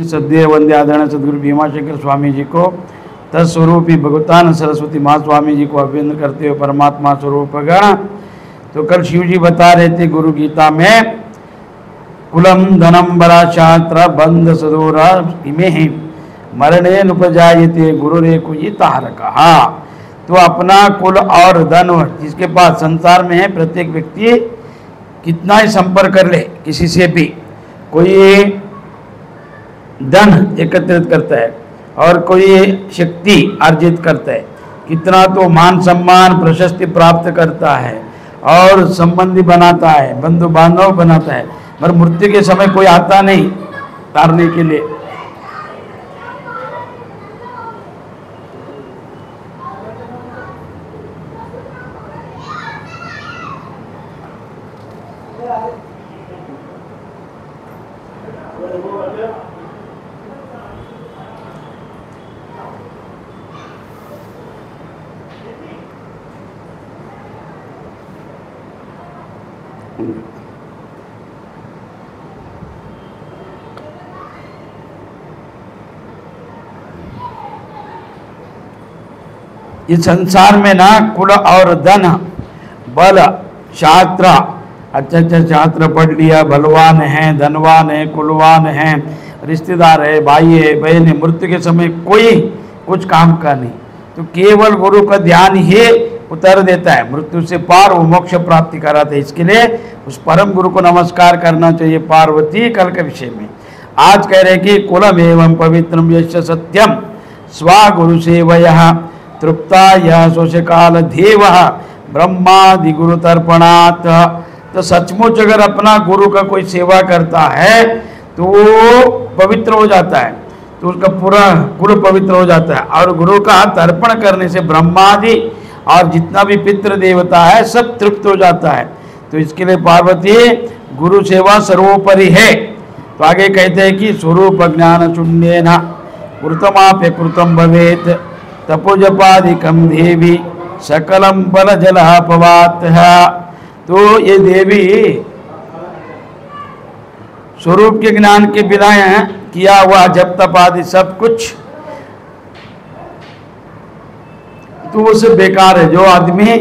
सद्य वंदे आदरणीय सदगुरु भीमाशंकर स्वामी जी को तत्स्वरूपी भगवतान सरस्वती माँ स्वामी जी को अभिनंदन करते हुए परमात्मा स्वरूप गण। तो कल शिव जी बता रहे थे गुरु गीता में कुलम धनम बला शास्त्र बंध सदूरा इमे मरणे नुपजायते गुरु रे कुजितार कहा। तो अपना कुल और धन जिसके पास संसार में है, प्रत्येक व्यक्ति कितना ही संपर्क कर ले किसी से भी, कोई धन एकत्रित करता है और कोई शक्ति अर्जित करता है, कितना तो मान सम्मान प्रशस्ति प्राप्त करता है और संबंधी बनाता है, बंधु बांधव बनाता है, पर मृत्यु के समय कोई आता नहीं तारने के लिए। इस संसार में ना कुल और धन बल शास्त्र, अच्छा शास्त्र पढ़ लिया, बलवान है, धनवान है, कुलवान है, रिश्तेदार है, भाई है, बहन है, मृत्यु के समय कोई कुछ काम का नहीं। तो केवल गुरु का ध्यान ही उतर देता है, मृत्यु से पार वो मोक्ष प्राप्ति कराते हैं। इसके लिए उस परम गुरु को नमस्कार करना चाहिए। पार्वती कल के विषय में आज कह रहे कि कुलम एवं पवित्रम यश सत्यम स्वा गुरु सेवया तृप्ता यह सोच काल देव ब्रह्मादि गुरु तर्पणात्। तो सचमुच अगर अपना गुरु का कोई सेवा करता है तो वो पवित्र हो जाता है, तो उसका पूरा गुरु पवित्र हो जाता है। और गुरु का तर्पण करने से ब्रह्मादि और जितना भी पितृ देवता है सब तृप्त हो जाता है। तो इसके लिए पार्वती गुरु सेवा सर्वोपरि है। तो आगे कहते हैं कि स्वरूप ज्ञान शून्येन कृतमाप्य कृतम भवेत् तपोजपादिकम देवी सकलम बल जलपवात। तो ये देवी स्वरूप के ज्ञान के बिना किया हुआ जप तप आदि सब कुछ तो वो सब बेकार है। जो आदमी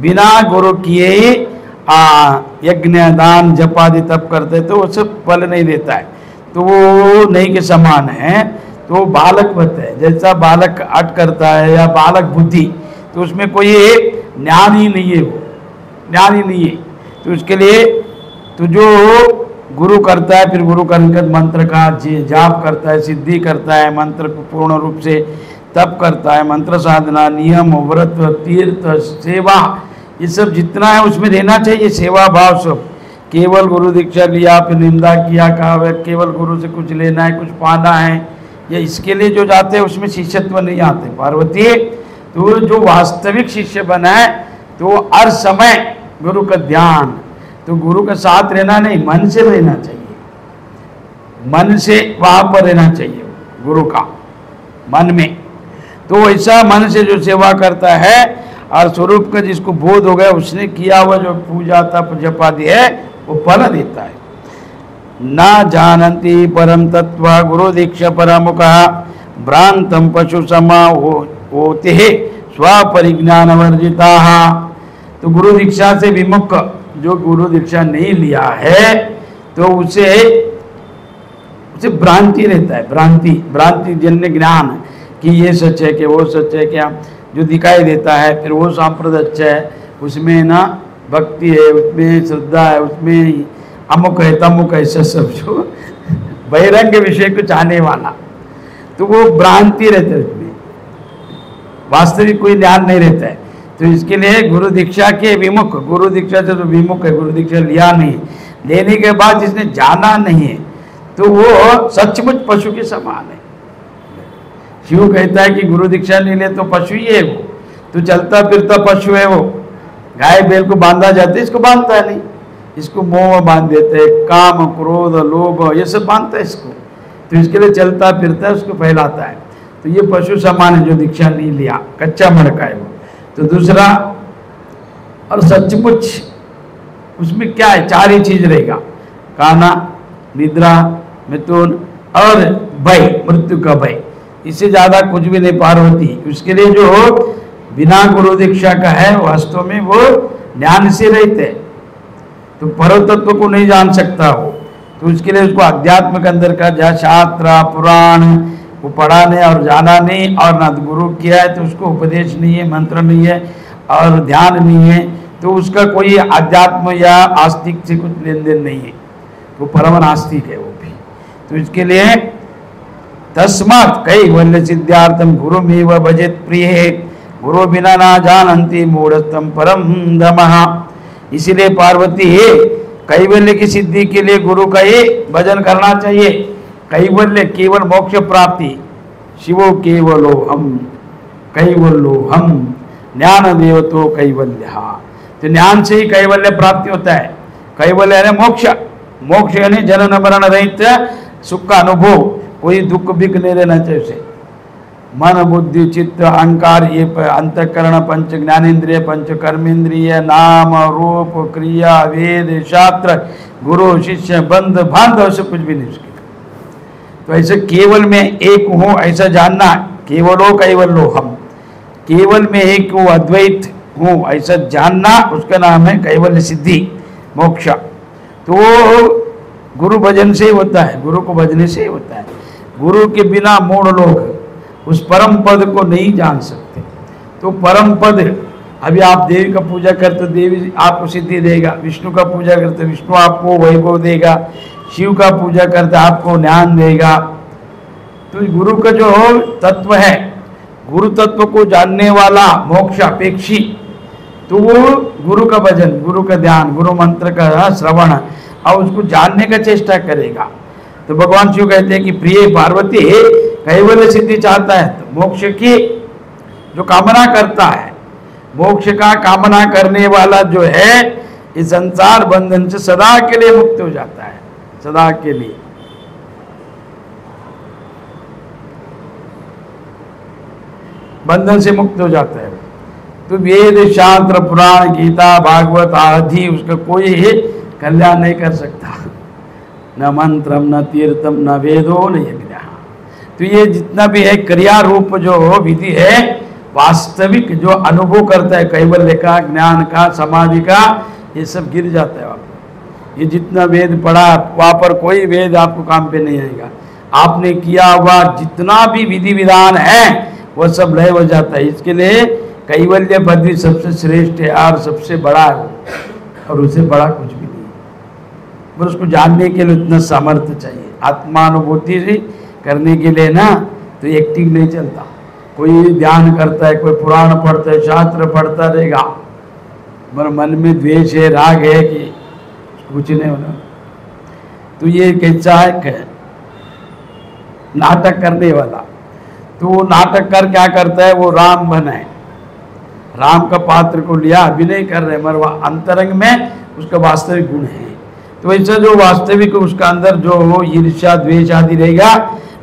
बिना गुरु किए ही यज्ञ दान जप आदि तप करते तो वो सब फल नहीं देता है, तो वो नहीं के समान है। तो बालक है, जैसा बालक अट करता है या बालक बुद्धि, तो उसमें कोई ज्ञान ही नहीं है, वो ज्ञान ही नहीं है। तो उसके लिए तो जो गुरु करता है, फिर गुरु का मंत्र का जाप करता है, सिद्धि करता है, मंत्र को पूर्ण रूप से तप करता है, मंत्र साधना, नियम, व्रत, तीर्थ, सेवा, ये सब जितना है उसमें रहना चाहिए सेवा भाव सब। केवल गुरु दीक्षा लिया फिर निंदा किया, कहा केवल गुरु से कुछ लेना है कुछ पाना है, या इसके लिए जो जाते हैं उसमें शिष्यत्व नहीं आते। पार्वती तो जो वास्तविक शिष्य बना है तो हर समय गुरु का ध्यान, तो गुरु का साथ रहना नहीं, मन से रहना चाहिए, मन से वहाँ पर रहना चाहिए गुरु का मन में। तो ऐसा मन से जो सेवा करता है और स्वरूप का जिसको बोध हो गया, उसने किया हुआ जो पूजा तप जप आदि है वो फल देता है। ना जानन्ति परम तत्व गुरु दीक्षा परमुख भ्रांतम पशु समा होते स्वपरिज्ञान वर्जिता। तो गुरु दीक्षा से विमुख जो गुरु दीक्षा नहीं लिया है तो उसे भ्रांति रहता है, भ्रांति जन्य ज्ञान कि ये सच है कि वो सच है, क्या जो दिखाई देता है, फिर वो सांप्रदाय अच्छा है, उसमें ना भक्ति है, उसमें श्रद्धा है, उसमें अमुक है तमुक है, ऐसा सब जो बहिरंग विषय को चाहने वाला, तो वो भ्रांति रहता है, उसमें वास्तविक कोई ज्ञान नहीं रहता है। तो इसके लिए गुरु दीक्षा के विमुख, गुरु दीक्षा से तो विमुख है, गुरु दीक्षा लिया नहीं, लेने के बाद जिसने जाना नहीं है तो वो सचमुच पशु के समान है। शिव कहता है कि गुरु दीक्षा नहीं ले तो पशु ही है वो, तो चलता फिरता पशु है वो। गाय बैल को बांधा जाता है, इसको बांधता है नहीं, इसको मोह बांध देते हैं, काम क्रोध लोभ ये सब बांधता है इसको, तो इसके लिए चलता फिरता है, उसको फैलाता है। तो ये पशु समान है जो दीक्षा नहीं लिया, कच्चा मड़का है वो। तो दूसरा और सचमुच उसमें क्या है, चार ही चीज रहेगा, खाना, निद्रा, मिथुन, और भय, मृत्यु का भय, इससे ज्यादा कुछ भी नहीं पार्वती। उसके लिए जो बिना गुरु दीक्षा का है वास्तव में वो ज्ञान से रहते, तो परम तत्व को नहीं जान सकता हो, तो उसके लिए उसको अध्यात्म के अंदर का जहाँ शास्त्र पुराण वो पढ़ा नहीं और जाना नहीं, और ना गुरु किया है तो उसको उपदेश नहीं है, मंत्र नहीं है और ध्यान नहीं है, तो उसका कोई अध्यात्म या आस्तिक से कुछ लेन देन नहीं है, तो परम नास्तिक है वो भी। तो इसके लिए तस्मात् कैवल्य सिद्धार्थम गुरुमेव भजेत प्रिय, गुरु बिना ना जानन्ति मूढ़तम परम दमः। इसीलिए पार्वती कैवल्य की सिद्धि के लिए गुरु का ही भजन करना चाहिए। कैवल्य केवल मोक्ष प्राप्ति, शिवो केवलो हम कैवल्यो हम ज्ञान देवतो कैवल्य, तो ज्ञान से ही कैवल्य प्राप्ति होता है। कैवल्य यानी मोक्ष, मोक्ष यानी जनन मरण रहित सुख का अनुभव, कोई दुख बिक नहीं रहना चाहिए उसे। मन बुद्धि चित्त अहंकार ये अंतःकरण पंच ज्ञानेन्द्रिय पंच कर्मेंद्रिय नाम रूप क्रिया वेद शास्त्र गुरु शिष्य बंध बांधव से कुछ भी नहीं उसके। तो ऐसे केवल में एक हूँ ऐसा जानना, केवलो कैवल्यो हम, केवल में एक हूँ अद्वैत हूँ ऐसा जानना, उसका नाम है कैवल्य सिद्धि मोक्ष। तो गुरु भजन से ही होता है, गुरु को भजने से ही होता है। गुरु के बिना मूढ़ लोग उस परम पद को नहीं जान सकते। तो परम पद, अभी आप देवी का पूजा करते देवी आपको सिद्धि देगा, विष्णु का पूजा करते विष्णु आपको वैभव देगा, शिव का पूजा करते आपको ज्ञान देगा। तो गुरु का जो तत्व है, गुरु तत्व को जानने वाला मोक्ष अपेक्षी, तो वो गुरु का भजन, गुरु का ध्यान, गुरु मंत्र का श्रवण और उसको जानने का चेष्टा करेगा। तो भगवान शिव कहते हैं कि प्रिय पार्वती कैवल्य सिद्धि चाहता है तो मोक्ष की जो कामना करता है, मोक्ष का कामना करने वाला जो है इस संसार बंधन से सदा के लिए मुक्त हो जाता है, सदा के लिए। बंधन से मुक्त हो जाता है। तो वेद शास्त्र पुराण गीता भागवत आदि उसका कोई कल्याण नहीं कर सकता, न मंत्रम न तीर्थम न वेदो न यज्ञ। तो ये जितना भी है क्रिया रूप जो विधि है, वास्तविक जो अनुभव करता है कैवल्य का, ज्ञान का, समाधि का, ये सब गिर जाता है वहाँ पर। ये जितना वेद पढ़ा वहाँ पर कोई वेद आपको काम पे नहीं आएगा। आपने किया हुआ जितना भी विधि विधान है वो सब लय हो जाता है। इसके लिए कैवल्य पद सबसे श्रेष्ठ है और सबसे बड़ा है, और उससे बड़ा कुछ भी नहीं। पर उसको जानने के लिए उतना सामर्थ्य चाहिए। आत्मानुभूति से करने के लिए ना तो एक्टिंग नहीं चलता। कोई ध्यान करता है, कोई पुराण पढ़ता है, शास्त्र पढ़ता रहेगा, मगर मन में द्वेष है, राग है कि कुछ नहीं होना। तो ये कैसा है नाटक करने वाला, तो वो नाटक कर क्या करता है, वो राम बनाए, राम का पात्र को लिया, अभिनय कर रहे, मगर वह अंतरंग में उसका वास्तविक गुण है। तो ऐसा जो वास्तविक उसका अंदर जो ईर्ष्या द्वेष आदि रहेगा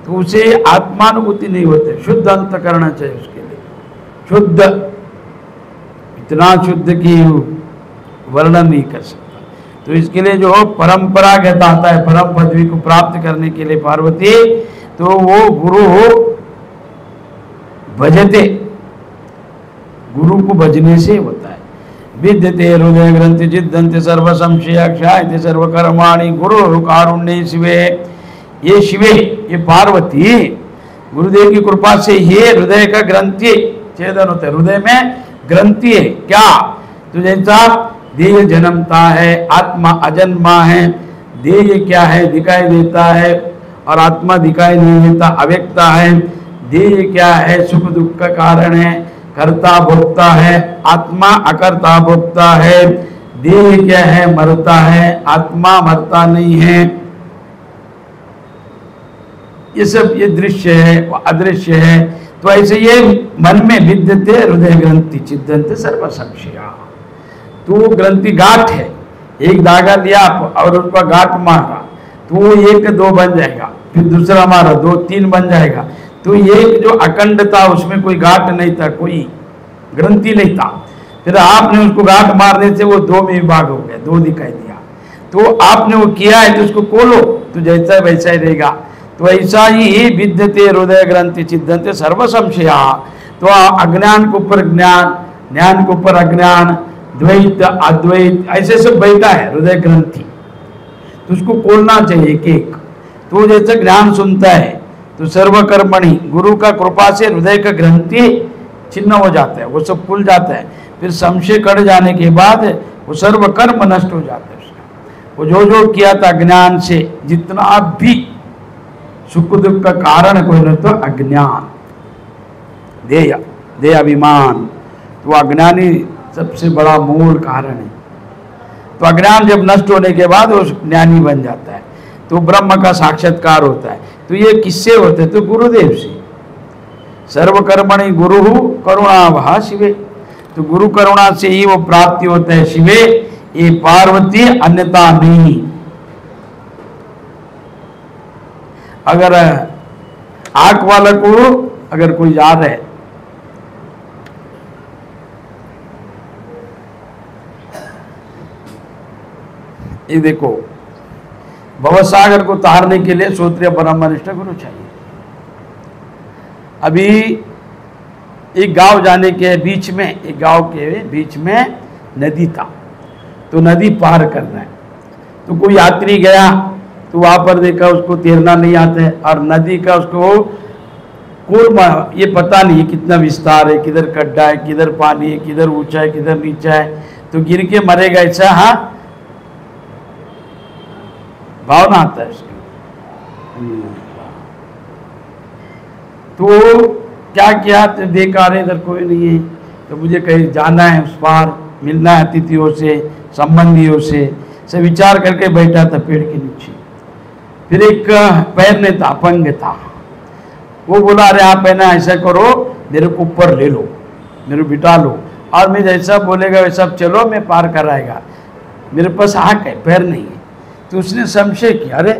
तो उसे आत्मानुभूति नहीं होते। शुद्ध अंत करना चाहिए उसके लिए, शुद्ध, इतना शुद्ध कि वर्णन नहीं कर सकता। तो इसके लिए जो परंपरागत आता है परम पदवी को प्राप्त करने के लिए पार्वती, तो वो गुरु भजते, गुरु को भजने से होता है। विद्यते हृदय ग्रंथि जिद्दन्ति सर्व संशय क्षायते सर्व कर्माणि गुरु कारुण्य शिवे। ये शिवे, ये पार्वती गुरुदेव की कृपा से ये हृदय का ग्रंथि छेदन होता है। हृदय में ग्रंथि है क्या, तो जैसा देह जन्मता है, आत्मा अजन्मा है, देह क्या है दिखाई देता है और आत्मा दिखाई नहीं देता, अव्यक्ता है। देह क्या है सुख दुख का कारण है, कर्ता भोक्ता है, आत्मा अकर्ता भोक्ता है। देह क्या है मरता है, आत्मा मरता नहीं है। ये सब ये दृश्य है, अदृश्य है। तो ऐसे ये मन में विद्यते हृदय ग्रंथि छिद्यन्ते सर्व संशया। तो ग्रंथि गांठ है, एक धागा लिया और उसका गांठ मारा तो वो एक दो बन जाएगा, फिर दूसरा मारा दो तीन बन जाएगा। तो एक जो अखंड था उसमें कोई गांठ नहीं था, कोई ग्रंथि नहीं था। फिर आपने उसको गांठ मारने से वो दो में विभाग हो गया, दो दिखाई दिया। तो आपने वो किया है तो उसको खोलो तो जैसा वैसा ही रहेगा। तो ऐसा ही विद्यते हृदय ग्रंथि छिद्यन्ते सर्व संशया। तो अज्ञान के ऊपर ज्ञान, ज्ञान के ऊपर अज्ञान, द्वैत अद्वैत ऐसे सब बैठा है हृदय ग्रंथि। तो उसको खोलना चाहिए एक एक। तो जैसे ज्ञान सुनता है तो सर्वकर्मणि गुरु का कृपा से हृदय का ग्रंथि छिन्न हो जाता है, वो सब खुल जाता है। फिर संशय कट जाने के बाद वो सर्वकर्म नष्ट हो जाता है उसका। वो जो जो किया था ज्ञान से, जितना भी सुख दुख का कारण कोई न तो अज्ञान, देय देय अभिमान, तो अज्ञानी सबसे बड़ा मूल कारण है। तो अज्ञान जब नष्ट होने के बाद वो ज्ञानी बन जाता है, तो ब्रह्म का साक्षात्कार होता है। तो ये किससे होते? तो गुरुदेव से। सर्वकर्मणि गुरु करुणावह शिवे। तो गुरु करुणा से ही वो प्राप्ति होता है शिवे, ये पार्वती अन्यथा नहीं। अगर आंख वाला को अगर कोई याद है, ये देखो भवसागर को तारने के लिए श्रोत्रिय ब्रह्मनिष्ठ गुरु चाहिए। अभी एक गांव जाने के बीच में, एक गांव के बीच में नदी था, तो नदी पार करना है। तो कोई यात्री गया तो वहां पर देखा उसको तैरना नहीं आता है, और नदी का उसको कोई ये पता नहीं कितना विस्तार है, किधर गड्ढा है, किधर पानी है, किधर ऊंचा है, किधर नीचा है, तो गिर के मरेगा ऐसा हाँ भावना आता है उसकी। तो क्या किया, तो देखा रहे इधर कोई नहीं है, तो मुझे कहीं जाना है, उस पार मिलना है अतिथियों से, संबंधियों से विचार करके बैठा था पेड़ के नीचे। फिर एक पैर ने था, अपंग था, वो बोला अरे आप है ना ऐसा करो, मेरे को ऊपर ले लो, मेरे बिठा लो, और मैं जैसा बोलेगा वैसा चलो, मैं पार कराएगा, मेरे पास आँख है पैर नहीं है। तो उसने संशय किया, अरे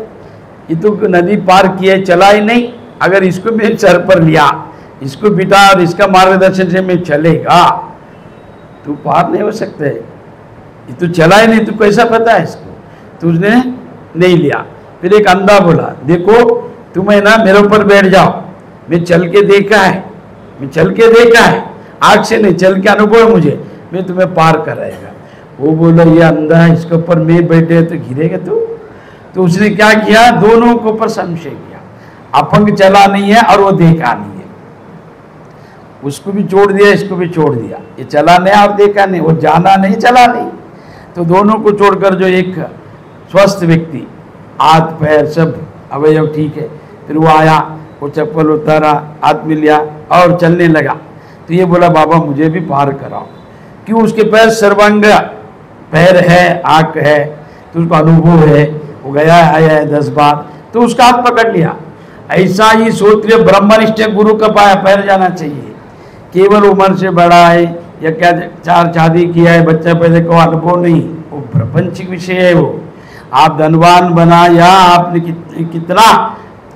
ये तो नदी पार किया चला ही नहीं, अगर इसको मैं सर पर लिया, इसको बिठा और इसका मार्गदर्शन से मैं चलेगा तो पार नहीं हो सकते, ये तो चला ही नहीं, तो कैसा पता है इसको। तो उसने नहीं लिया। फिर एक अंधा बोला देखो तुम है ना मेरे ऊपर बैठ जाओ, मैं चल के देखा है, मैं चल के देखा है, आँख से नहीं चल के अनुभव है मुझे, मैं तुम्हें पार कराएगा। वो बोला ये अंधा है, इसके ऊपर मैं बैठे तो गिरेगा तो उसने क्या किया, दोनों के ऊपर संशय किया। अपंग चला नहीं है और वो देखा नहीं है, उसको भी छोड़ दिया, इसको भी छोड़ दिया, ये चला नहीं और देखा नहीं, वो जाना नहीं चला नहीं। तो दोनों को छोड़कर जो एक स्वस्थ व्यक्ति, हाथ पैर सब अवयव ठीक है, फिर वो आया, वो चप्पल उतारा, हाथ में लिया और चलने लगा। तो ये बोला बाबा मुझे भी पार कराओ, क्यों, उसके पैर सर्वांग पैर है, आँख है, तो उसको अनुभव है, वो गया आया है 10 बार, तो उसका हाथ पकड़ लिया। ऐसा ही श्रोत्रिय ब्रह्मनिष्ठ गुरु का पाया पैर जाना चाहिए। केवल उम्र से बड़ा है या क्या 4 शादी किया है, बच्चा पैदा को अनुभव नहीं, वो प्रपंचिक विषय है। वो आप धनवान बना या आपने कितना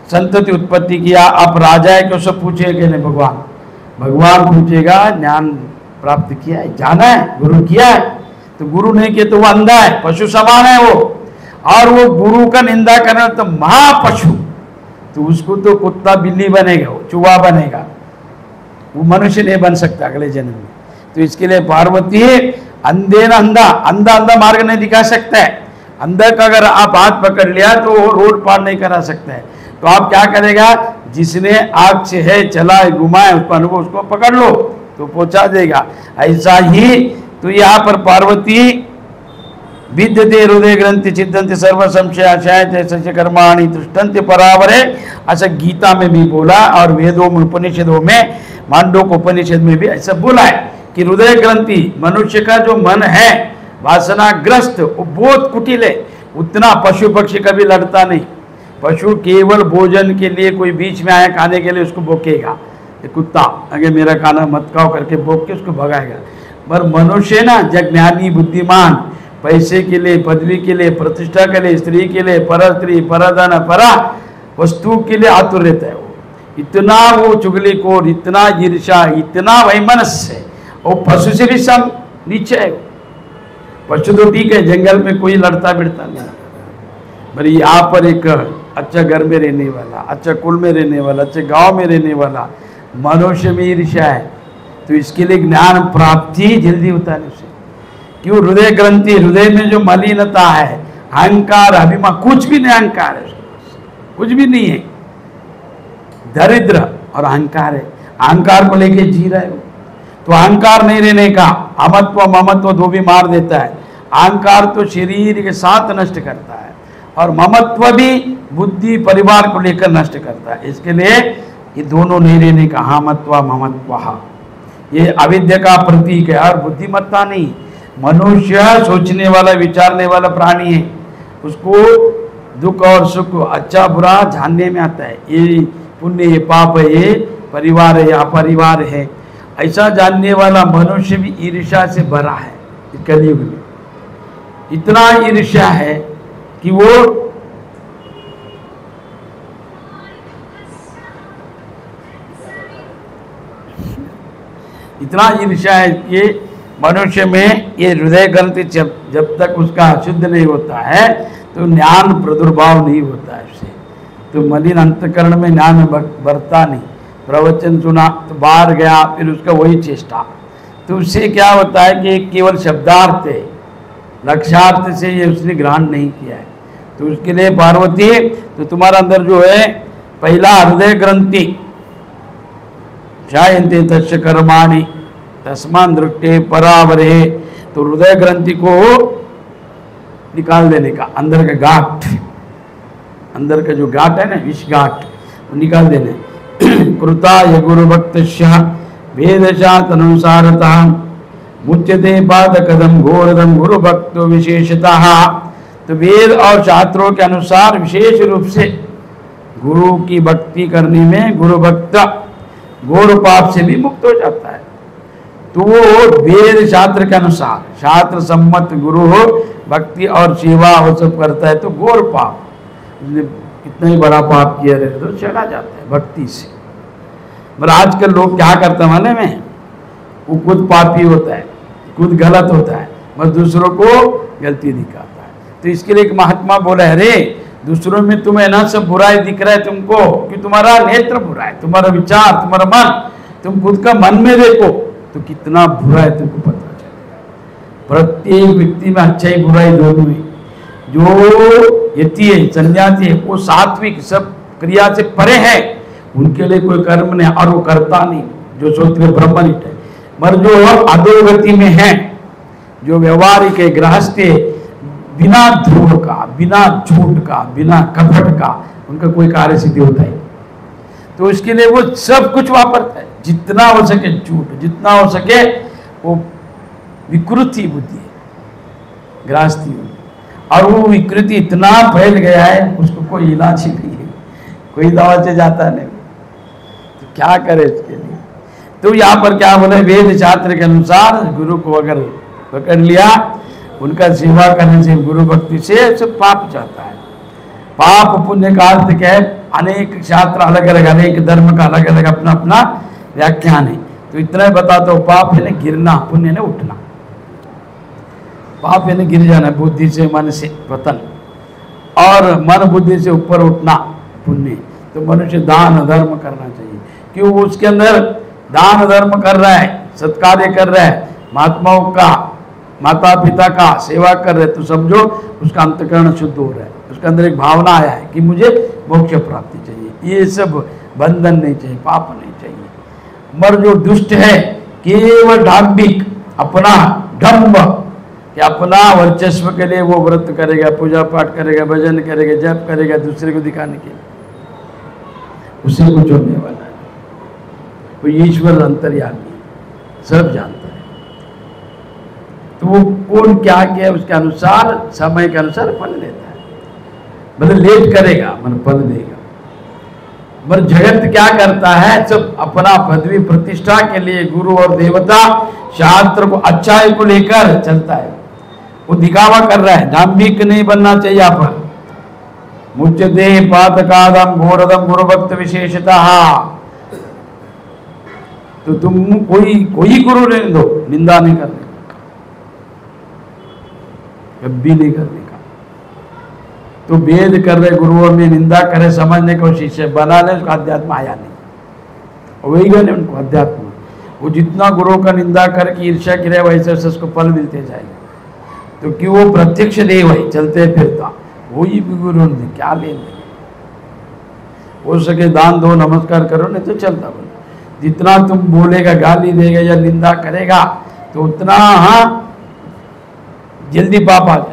संतति उत्पत्ति किया, आप राजा है क्यों सब पूछेगा नहीं, भगवान पूछेगा। ज्ञान प्राप्त किया है, जाना है, गुरु किया है, तो गुरु नहीं किया तो वो अंधा है, पशु समान है वो। और वो गुरु का निंदा करना तो महापशु, तो उसको तो कुत्ता बिल्ली बनेगा, वो चूहा बनेगा, वो मनुष्य नहीं बन सकता अगले जन्म में। तो इसके लिए पार्वती अंधे ना अंधा, अंधा मार्ग नहीं दिखा सकता है। अंधा का अगर आप हाथ पकड़ लिया तो वो रोड पार नहीं करा सकता है। तो आप क्या करेगा, जिसने आग से है चला है घुमाए उसको अनुभव, उसको पकड़ लो तो पहुंचा देगा। ऐसा ही तो यहाँ पर पार्वती विद्यते हृदय ग्रंथि छिद्यन्ते सर्व संशयाशय सच कर्माणि तुष्टन्ते परावरे, ऐसा गीता में भी बोला और वेदों में उपनिषदों में, मांडोक उपनिषद में भी ऐसा बोला है कि हृदय ग्रंथि मनुष्य का जो मन है वासनाग्रस्त, वो बहुत कुटिल है, उतना पशु पक्षी कभी लड़ता नहीं। पशु केवल भोजन के लिए, कोई बीच में आया खाने के लिए उसको भोकेगा, कुत्ता अगर मेरा खाना मत खाओ करके भोग के उसको भगाएगा। पर मनुष्य ना जब ज्ञानी बुद्धिमान, पैसे के लिए, पदवी के लिए, प्रतिष्ठा के लिए, स्त्री के लिए, पर स्त्री, परधन, परा वस्तु के लिए आतुर रहता है। वो इतना वो चुगलीखोर, इतना ईर्ष्या, इतना वैमनस्य, वो पशु से भी सम नीचे है। पशु तो ठीक है, जंगल में कोई लड़ता भिड़ता नहीं, पर यहाँ पर एक अच्छा घर में रहने वाला, अच्छा कुल में रहने वाला, अच्छे गांव में रहने वाला मनुष्य में ईर्ष्या है, तो इसके लिए ज्ञान प्राप्ति जल्दी होता है उसे। क्यों? हृदय ग्रंथि, हृदय में जो मलिनता है, अहंकार अभिमान, कुछ भी नहीं अहंकार है, कुछ भी नहीं है, दरिद्र और अहंकार है, अहंकार को लेके जी रहे हो। तो अहंकार नहीं रहने का, अमत्व ममत्व दो भी मार देता है। अहंकार तो शरीर के साथ नष्ट करता है और ममत्व भी बुद्धि परिवार को लेकर नष्ट करता है। इसके लिए ये दोनों नहीं रहने का, हामत्व ममत्व, ये अविद्या का प्रतीक है और बुद्धिमत्ता नहीं। मनुष्य सोचने वाला विचारने वाला प्राणी है, उसको दुख और सुख अच्छा बुरा जानने में आता है, ये पुण्य ये पाप है, ये परिवार है या अपरिवार है, ऐसा जानने वाला मनुष्य भी ईर्ष्या से भरा है। कलयुग में इतना ईर्ष्या है कि वो इतना ईर्ष्या है कि मनुष्य में ये हृदय ग्रंथि जब तक उसका शुद्ध नहीं होता है तो ज्ञान प्रादुर्भाव नहीं होता है उससे। तो मलिन अंतकरण में ज्ञान बढ़ता नहीं। प्रवचन सुना तो बाहर गया, फिर उसका वही चेष्टा, तो उससे क्या होता है कि केवल शब्दार्थ है, लक्ष्यार्थ से ये उसने ग्रहण नहीं किया है। तो उसके लिए पार्वती, तो तुम्हारा अंदर जो है पहला हृदय ग्रंथि जायन्ते तस्य कर्माणि तस्मान् दृष्टे परावरे, तो हृदय ग्रंथि को निकाल देने का, अंदर का गांठ, अंदर का जो गांठ है ना, विष गांठ, वो निकाल देने। कृताय गुरु भक्तस्य वेदशात अनुसारतः मुच्यते पादकदम घोरदम गुरु भक्त विशेषतः। तो वेद और शास्त्रों के अनुसार विशेष रूप से गुरु की भक्ति करने में गुरु भक्त घोर पाप से भी मुक्त हो जाता है। तो वो वेद शास्त्र के अनुसार शास्त्र सम्मत गुरु हो भक्ति और सेवा वो सब करता है तो घोर पाप, कितना ही बड़ा पाप किया रहे तो चला जाता है भक्ति से। पर आजकल लोग क्या करते हैं मालूम है, वो खुद पापी होता है, खुद गलत होता है, बस दूसरों को गलती दिखाता है। तो इसके लिए एक महात्मा बोला है, अरे दूसरों में तुम्हें ना सब बुराई दिख रहा है तुमको, कि तुम्हारा नेत्र बुरा है, तुम्हारा विचार, तुम्हारा मन, तुम खुद का मन में देखो तो कितना बुरा है तुमको पता चलेगा। प्रत्येक व्यक्ति में अच्छाई बुराई दोनों है। जो यति है, सन्यासी है, वो सात्विक सब क्रिया से परे है, उनके लिए कोई कर्म नहीं और वो करता नहीं, जो सोचते ब्रह्मनिष्ठ है। मगर जो अधोगति में है, जो व्यवहारिक है, गृहस्थ है, बिना ध्रुव का, बिना झूठ का, बिना कपट का उनका कोई कार्य सिद्धि होता है। तो इसके लिए वो सब कुछ वापरता है, जितना हो सके झूठ, जितना हो सके वो विकृति बुद्धि है, गृहस्थी, और वो विकृति इतना फैल गया है उसको कोई इलाज ही नहीं है, कोई दवा से जाता नहीं, तो क्या करे इसके लिए। तो यहाँ पर क्या बोले, वेद शास्त्र के अनुसार गुरु को अगर पकड़ लिया, उनका सेवा करने से, गुरु भक्ति से सब पाप जाता है। पाप पुण्य का अर्थ क्या है, अनेक शास्त्र अलग अलग, अनेक धर्म का अलग अलग अपना अपना व्याख्यान है। तो इतना ही बताता हूँ, पाप है ना गिरना, पुण्य है ना उठना। पाप है ना गिर जाना, बुद्धि से मन से पतन, और मन बुद्धि से ऊपर उठना पुण्य। तो मनुष्य दान धर्म करना चाहिए, क्यों उसके अंदर दान धर्म कर रहा है, सत्कार्य कर रहा है, महात्माओं का, माता पिता का सेवा कर रहे, तो समझो उसका अंतकरण शुद्ध हो रहा है, उसके अंदर एक भावना आया है कि मुझे मोक्ष प्राप्ति चाहिए। ये सब बंधन नहीं चाहिए, पाप नहीं चाहिए। मर जो दुष्ट है, केवल डाम्बिक, अपना डम्ब, कि अपना वर्चस्व के लिए वो व्रत करेगा, पूजा पाठ करेगा, भजन करेगा, जप करेगा, दूसरे को दिखाने के लिए, उसे कुछ होने वाला है। वो ईश्वर अंतर्यामी सब जानता है। तो वो कौन क्या किया उसके अनुसार, समय के अनुसार फल लेता है। मतलब लेट करेगा मन फल देगा। पर जगत क्या करता है, सब अपना पदवी प्रतिष्ठा के लिए गुरु और देवता शास्त्र को, अच्छाई को लेकर चलता है, वो दिखावा कर रहा है। धार्मिक नहीं बनना चाहिए। यहाँ पर मुच्यते पातकादम घोरदम गुरु भक्त विशेषता। तो तुम कोई गुरु रहने दो, निंदा नहीं करने का, कभी नहीं करने का। तो वेद कर रहे गुरुओं में निंदा करे समझने को शिष्य बना ले, उसका अध्यात्म आया नहीं, वही गए नहीं उनको अध्यात्म। वो जितना गुरुओं का निंदा करके ईर्ष्या की रहे वैसे वैसे उसको फल मिलते जाएगा। तो कि वो प्रत्यक्ष देव है, चलते फिरता, वही भी गुरु ने क्या लेने। हो सके दान दो, नमस्कार करो, नहीं तो चलता बोलो। जितना तुम बोलेगा, गाली देगा या निंदा करेगा तो उतना जल्दी पाप आ जाएगा।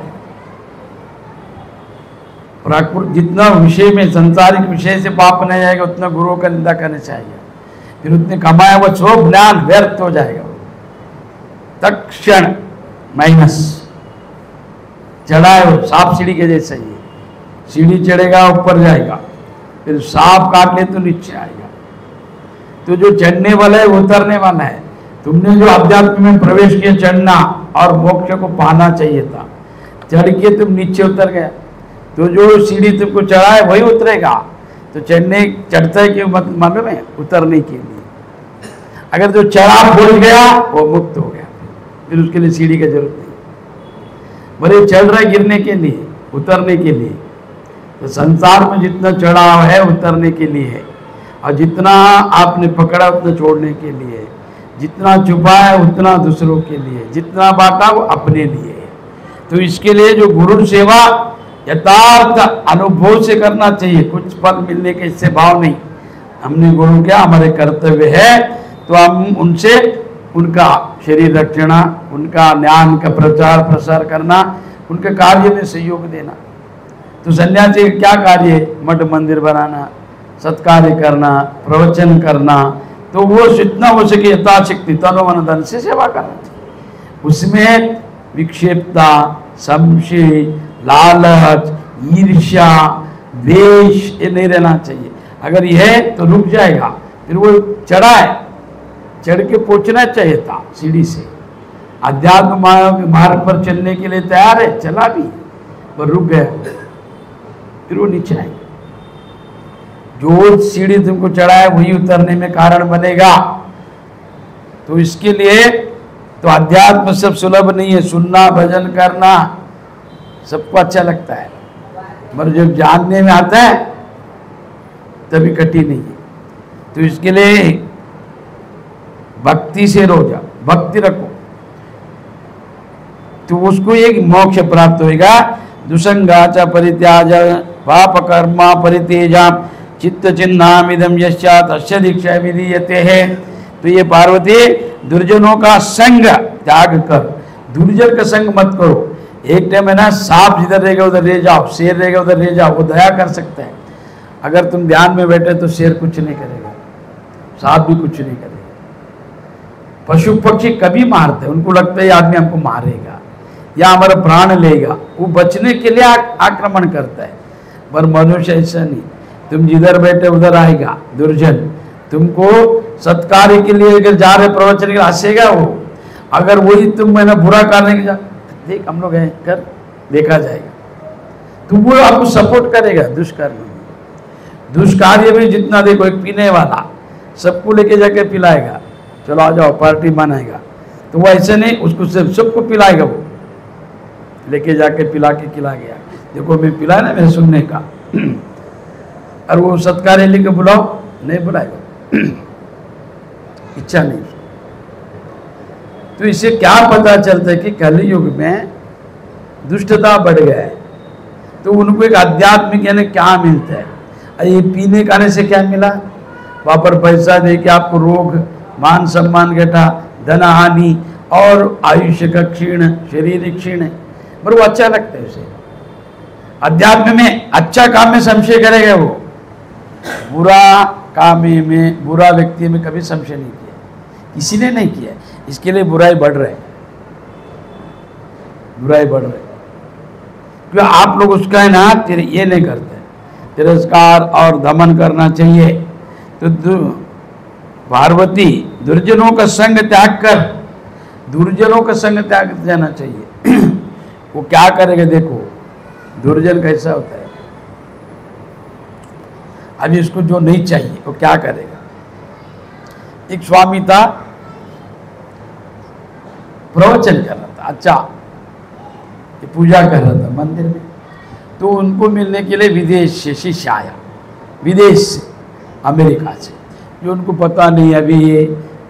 प्राकृत जितना विषय में सांसारिक विषय से पाप नहीं आएगा उतना गुरुओं का निंदा करना चाहिए। फिर उतने कमाया वो सब ज्ञान व्यर्थ हो जाएगा, तत्क्षण माइनस। चढ़ाए वो सांप सीढ़ी के जैसे ही, सीढ़ी चढ़ेगा ऊपर जाएगा, फिर सांप काट ले तो नीचे आएगा। तो जो चढ़ने वाला है वो उतरने वाला है। तुमने जो अध्यात्म में प्रवेश किया चढ़ना और मोक्ष को पाना चाहिए था, चढ़ के तुम नीचे उतर गया, तो जो सीढ़ी तुमको चढ़ा है वही उतरेगा। तो चढ़ता है क्यों मालूम है? उतरने के लिए। अगर जो चढ़ा भूल गया वो मुक्त हो गया, फिर उसके लिए सीढ़ी की जरूरत नहीं। भले चढ़ रहा है गिरने के लिए, उतरने के लिए। तो संसार में जितना चढ़ाव है उतरने के लिए है, और जितना आपने पकड़ा उतना छोड़ने के लिए, जितना छुपाया उतना दूसरों के लिए, जितना बांटा वो अपने लिए है। तो इसके लिए जो गुरु सेवा यथार्थ अनुभव से करना चाहिए, कुछ फल मिलने के इससे भाव नहीं। हमने गुरु क्या हमारे कर्तव्य है, तो हम उनसे उनका शरीर रक्षणा, उनका ज्ञान का प्रचार प्रसार करना, उनके कार्य में सहयोग देना। तो सन्यासी का क्या कार्य है? मठ मंदिर बनाना, सत्कार्य करना, प्रवचन करना। तो वो जितना हो सके यथाशक्ति तनो मन धन से सेवा करना चाहिए। उसमें विक्षेपता, संशय, लालच, ईर्ष्या, द्वेष ये नहीं रहना चाहिए। अगर यह है तो रुक जाएगा। फिर वो चढ़ के पहुंचना चाहिए था सीढ़ी से। अध्यात्म मार्ग पर चलने के लिए तैयार है, चला भी, पर रुक गया, फिर वो नीचे आएगा। जो सीढ़ी तुमको चढ़ा है वही उतरने में कारण बनेगा। तो इसके लिए तो अध्यात्म सब सुलभ नहीं है। सुनना, भजन करना सबको अच्छा लगता है, मगर जब जानने में आता है तभी कठिन नहीं है। तो इसके लिए भक्ति से रो जाओ, भक्ति रखो, तो उसको एक मोक्ष प्राप्त होगा। दुसंगाचा परित्याज पाप कर्मा परितेजा चित्त चिन्हामिदम यश्चात अश्य दीक्षा विधीयते है। तो ये पार्वती दुर्जनों का संग त्याग कर, दुर्जन का संग मत करो। एक टाइम है ना, सांप जिधर रहेगा उधर ले जाओ, शेर रहेगा उधर ले जाओ, वो दया कर सकता है। अगर तुम ध्यान में बैठे तो शेर कुछ नहीं करेगा, सांप भी कुछ नहीं करेगा। पशु पक्षी कभी मारते हैं, उनको लगता है ये आदमी हमको मारेगा या हमारा प्राण लेगा, वो बचने के लिए आक्रमण करता है। पर मनुष्य ऐसा नहीं, तुम जिधर बैठे उधर आएगा दुर्जन। तुमको सत्कार्य के लिए अगर जा रहे प्रवचन के लिए हंसेगा वो। अगर वही तुम मैंने बुरा करने के जा, देख हम लोग हैं कर, देखा जाएगा, तो वो आपको सपोर्ट करेगा दुष्कर्म में। दुष्कार्य में जितना देखो, एक पीने वाला सबको लेके जाके पिलाएगा, चलो आ जाओ पार्टी मनाएगा, तो वो ऐसे नहीं, उसको सबको पिलाएगा। वो लेके जाके पिला के खिला गया, देखो मैं पिलाया ना, मेरे सुनने का। और वो सत्कार्य लेके बुलाओ, नहीं बुलाएगा, इच्छा नहीं। तो इससे क्या पता चलता है कि कलयुग में दुष्टता बढ़ गया है। तो उनको एक आध्यात्मिक यानी क्या मिलता है? ये पीने खाने से क्या मिला? वहाँ पर पैसा दे के आपको रोग, मान सम्मान घटा, धन हानि और आयुष्य का क्षीण, शरीर क्षीण है, पर वो अच्छा लगता है उसे। अध्यात्म में अच्छा काम में संशय करेगा वो, बुरा काम में, बुरा व्यक्ति में कभी संशय नहीं किया, किसी ने नहीं किया। इसके लिए बुराई बढ़ रहा है, बुराई बढ़ रही है। क्यों आप लोग उसका है ना ये नहीं करते, तिरस्कार और दमन करना चाहिए। तो पार्वती दुर्जनों का संग त्याग कर, दुर्जनों का संग त्याग जाना चाहिए। वो क्या करेगा देखो, दुर्जन कैसा होता है। अभी इसको जो नहीं चाहिए वो क्या करेगा? एक स्वामी था, प्रवचन कर रहा था, अच्छा ये पूजा कर रहा था मंदिर में। तो उनको मिलने के लिए विदेश से शिष्य आया, विदेश से, अमेरिका से, जो उनको पता नहीं, अभी ये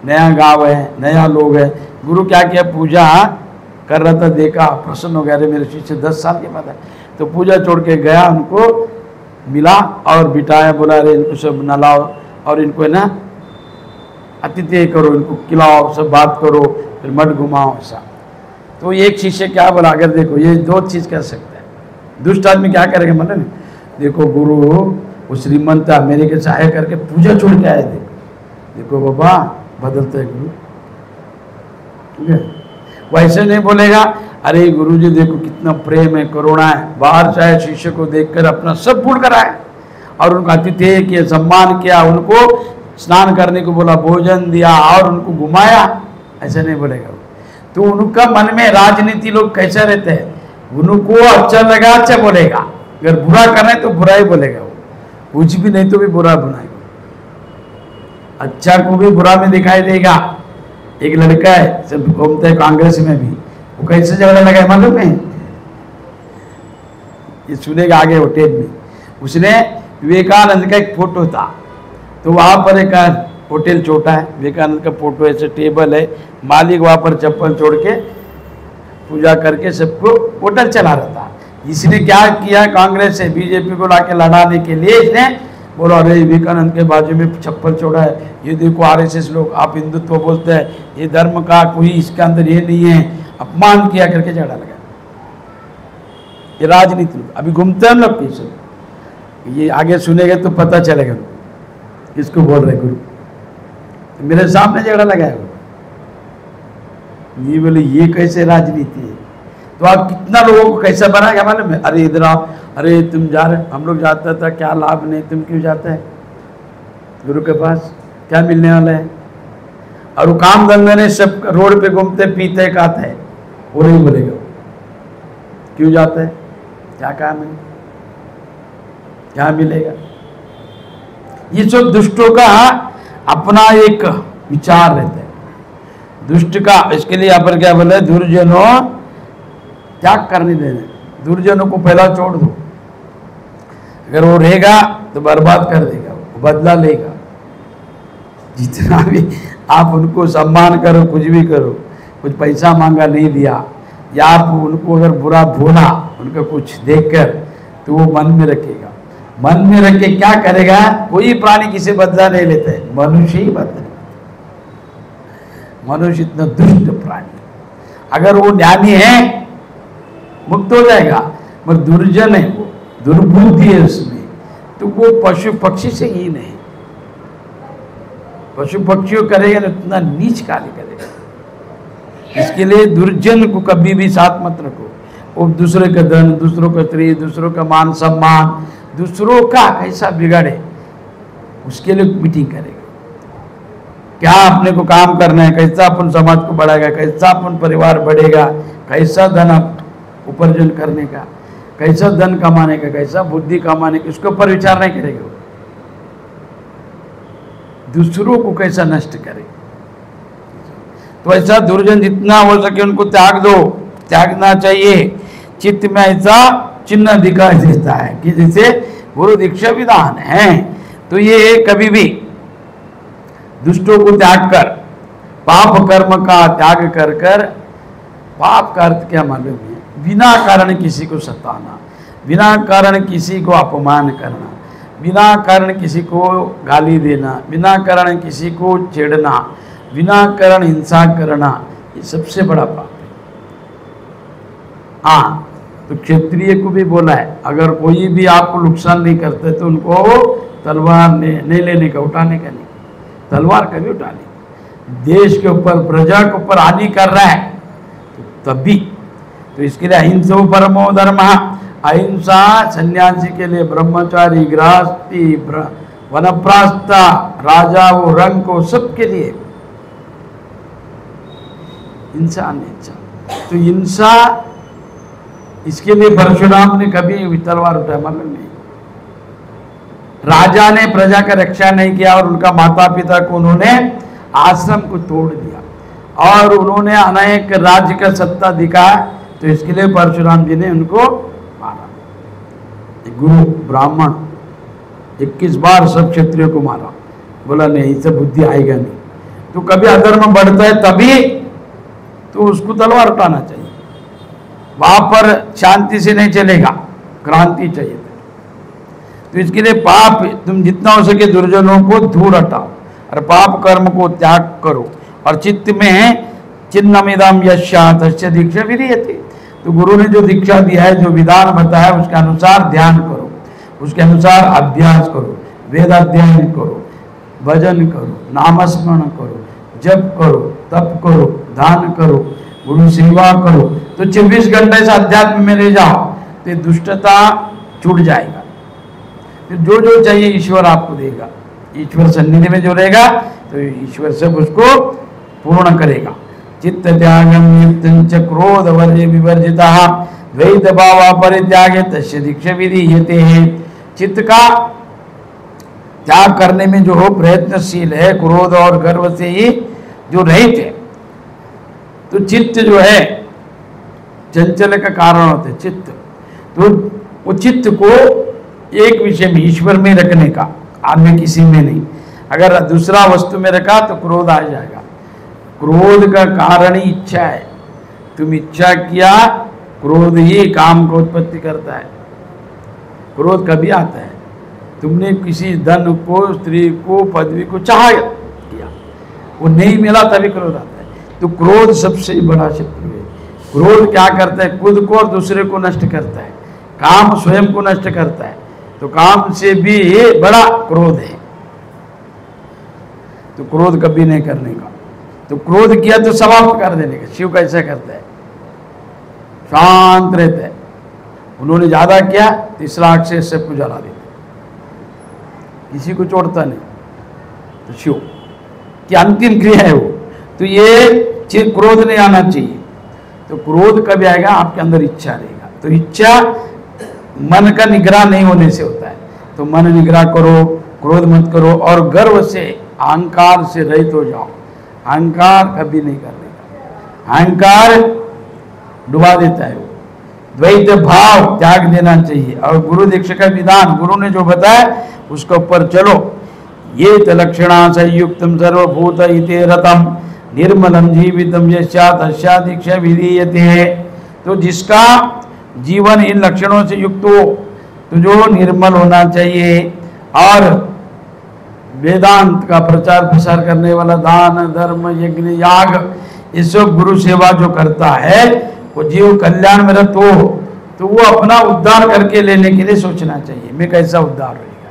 नया गांव है, नया लोग है। गुरु क्या किया, पूजा कर रहा था, देखा, प्रसन्न हो गया, अरे मेरे शिष्य 10 साल के बाद है, तो पूजा छोड़ के गया, उनको मिला और बिठाया, बोला अरे इनको सब नलाओ और इनको है ना अतिथि करो, इनको खिलाओ, सब बात करो, फिर मठ घुमाओ, ऐसा। तो एक शिष्य क्या बोला, अगर देखो ये 2 चीज़ कर सकता है, दुष्ट आदमी क्या करेगा, मतलब देखो गुरु वो श्रीमंत अमेरिका से आया करके पूजा छोड़ के आए, देखो बाबा बदलता है गुरु, ठीक है। वैसे नहीं बोलेगा, अरे गुरु जी देखो कितना प्रेम है, करुणा है, बाहर चाहे शिष्य को देखकर अपना सब भूल कर आए और उनको आतिथ्य किया, सम्मान किया, उनको स्नान करने को बोला, भोजन दिया और उनको घुमाया, ऐसा नहीं बोलेगा। तो उनका मन में राजनीति लोग कैसा रहते हैं, उनको अच्छा लगा अच्छा बोलेगा, अगर बुरा करना है तो बुरा ही बोलेगा, वो कुछ भी नहीं तो भी बुरा बनाएगा, अच्छा को भी बुरा में दिखाई देगा। एक लड़का है, सब घूमते हैं कांग्रेस में भी, वो कैसे झगड़ा लगा है मालूम है, ये सुनेगा आगे होटल में, उसने विवेकानंद का एक फोटो था, तो वहाँ पर एक होटल छोटा है, विवेकानंद का फोटो ऐसे टेबल है, मालिक वहाँ पर चप्पल छोड़ के पूजा करके सबको होटल चला रहा था। इसने क्या किया, कांग्रेस से बीजेपी को लाके लड़ाने के लिए इसने बोला अरे विवेकानंद के बाजू में चप्पल छोड़ा है, ये देखो आरएसएस लोग, आप हिंदुत्व बोलते हैं, ये धर्म का कोई इसके अंदर ये नहीं है, अपमान किया करके झगड़ा लगा। ये राजनीति अभी घूमते हैं हम लोग पीछे, ये आगे सुनेंगे तो पता चलेगा किसको बोल रहे गुरु। तो मेरे सामने झगड़ा लगाया, ये बोले ये कैसे राजनीति है, तो आप कितना लोगों को कैसा बनाएगा मालूम है, अरे इधर आओ, अरे तुम जा रहे, हम लोग जाता था, क्या लाभ नहीं, तुम क्यों जाते हैं गुरु के पास, क्या मिलने वाला है। और वो काम धंधे ने सब रोड पे घूमते पीते खाते हैं, वो नहीं बोलेगा क्यों जाते हैं, क्या काम है, क्या मिलेगा। ये सब दुष्टों का अपना एक विचार रहता है, दुष्ट का। इसके लिए यहाँ पर क्या बोले, दुर्जनों त्याग करने देने, दुर्जनों को पहला छोड़ दो, अगर वो रहेगा तो बर्बाद कर देगा, वो बदला लेगा। जितना भी आप उनको सम्मान करो, कुछ भी करो, कुछ पैसा मांगा नहीं दिया, या आप उनको अगर बुरा बोला उनका कुछ देखकर, तो वो मन में रखेगा, मन में रख के क्या करेगा, कोई प्राणी किसी बदला नहीं लेता है, मनुष्य ही बदला। मनुष्य इतना दुष्ट प्राणी, अगर वो ज्ञानी है मुक्त हो जाएगा, मगर दुर्जन है, वो दुर्बुद्धि है उसमें, तो वो पशु पक्षी से ही नहीं, पशु पक्षियों करेगा तो इतना नीच कार्य करेगा। इसके लिए दुर्जन को कभी भी साथ मत रखो, वो दूसरे का धन, दूसरों का स्त्री, दूसरों का मान सम्मान, दूसरों का कैसा बिगाड़े, उसके लिए मीटिंग करेगा। क्या अपने को काम करना है, कैसा अपन समाज को बढ़ाएगा, कैसा अपन परिवार बढ़ेगा, कैसा धन उपार्जन करने का, कैसा धन कमाने का, कैसा बुद्धि कमाने का, इसके ऊपर विचार नहीं करेगा। दूसरों को कैसा नष्ट करे, तो ऐसा दुर्जन जितना हो सके उनको त्याग दो, त्यागना चाहिए। चित्त में ऐसा चिन्ह दिखाई देता है कि जैसे गुरु दीक्षा विधान है, तो ये कभी भी दुष्टों को त्याग कर, पाप कर्म का त्याग कर कर, पाप का अर्थ क्या मालूम है, बिना कारण किसी को सताना, बिना कारण किसी को अपमान करना, बिना कारण किसी को गाली देना, बिना कारण किसी को छेड़ना, बिना कारण हिंसा करना, ये सबसे बड़ा पाप है। हाँ, तो क्षत्रिय को भी बोला है, अगर कोई भी आपको नुकसान नहीं करते तो उनको तलवार नहीं लेने का, उठाने का नहीं, तलवार कभी उठाने, देश के ऊपर, प्रजा के ऊपर हानि कर रहा है तो तभी। तो इसके लिए अहिंसा परमो धर्म, अहिंसा सन्यासी के लिए, ब्रह्मचारी, गृहस्थी, वनप्रास्था, राजा वो रंग को, सबके लिए हिंसा नहीं। तो हिंसा, इसके लिए परशुराम ने कभी तलवार उठाया मालूम नहीं। राजा ने प्रजा का रक्षा नहीं किया और उनका माता पिता को उन्होंने आश्रम को तोड़ दिया और उन्होंने अनेक राज्य का सत्ता दिखाया, तो इसके लिए परशुराम जी ने उनको मारा। गुरु ब्राह्मण 21 बार सब क्षत्रियों को मारा, बोला नहीं इससे बुद्धि आएगा नहीं। तो कभी अधर्म बढ़ता है तभी तो उसको तलवार उठाना चाहिए, वहां पर शांति से नहीं चलेगा, क्रांति चाहिए। तो इसके लिए पाप तुम जितना हो सके दुर्जनों को दूर हटाओ और पाप कर्म को त्याग करो और चित्त में चिन्नमिदम यस्या तस्य दीक्षा विधीयते। तो गुरु ने जो दीक्षा दिया है, जो विधान बताया उसके अनुसार ध्यान करो, उसके अनुसार अभ्यास करो, वेदाध्ययन करो, भजन करो, नामस्मरण करो, जप करो, तप करो, दान करो, गुरु सेवा करो। तो 24 घंटे से अध्यात्म में रह जाओ तो ये दुष्टता छूट जाएगा। फिर जो जो चाहिए ईश्वर आपको देगा, ईश्वर सन्निधि में जो रहेगा तो ईश्वर सब उसको पूर्ण करेगा। चित्त त्यागम नित्यंच क्रोध वर्ज्य विवर्जितः द्वैत भाव परित्यागे तस्य दीक्षा विधीयते है। चित्त का त्याग करने में जो प्रयत्नशील है, क्रोध और गर्व से ही जो रहित है, तो चित्त जो है चंचल का कारण होते हैं चित्त। तो वो चित्त को एक विषय में ईश्वर में रखने का, अन्य किसी में नहीं। अगर दूसरा वस्तु में रखा तो क्रोध आ जाएगा। क्रोध का कारण ही इच्छा है। तुम इच्छा किया, क्रोध ही काम को उत्पत्ति करता है। क्रोध कभी आता है, तुमने किसी धन को, स्त्री को, पदवी को चाहा किया, वो नहीं मिला तभी क्रोध आता है। तो क्रोध सबसे बड़ा शत्रु है। क्रोध क्या करता है? खुद को और दूसरे को नष्ट करता है, काम स्वयं को नष्ट करता है। तो काम से भी बड़ा क्रोध है। तो क्रोध कभी नहीं करने का। तो क्रोध किया तो समाप्त कर देने का। शिव कैसा करता है? शांत रहता है। उन्होंने ज्यादा किया, तीसरा आग से सबको जला देता, किसी को छोड़ता नहीं। तो शिव की अंतिम क्रिया है वो। तो ये चीज क्रोध नहीं आना चाहिए। तो क्रोध कभी आएगा? आपके अंदर इच्छा रहेगा। तो इच्छा मन का निग्रह नहीं होने से होता है। तो मन निग्रह करो, क्रोध मत करो और गर्व से, अहंकार से रहित हो जाओ। अहंकार कभी नहीं करने का। अहंकार डुबा देता है वो। द्वैत भाव त्याग देना चाहिए और गुरु दीक्षा का विधान गुरु ने जो बताया उसके ऊपर चलो। ये लक्षणा संयुक्तम सर्वभूत इति रतम निर्मलम जीवितम यस्या तस्या दीक्षा विधीयते है। तो जिसका जीवन इन लक्षणों से युक्त हो, तो जो निर्मल होना चाहिए और वेदांत का प्रचार प्रसार करने वाला, दान धर्म यज्ञ याग, ये सब गुरु सेवा जो करता है, वो जीव कल्याण में रत हो, तो वो अपना उद्धार करके लेने के लिए सोचना चाहिए। मैं कैसा उद्धार होगा?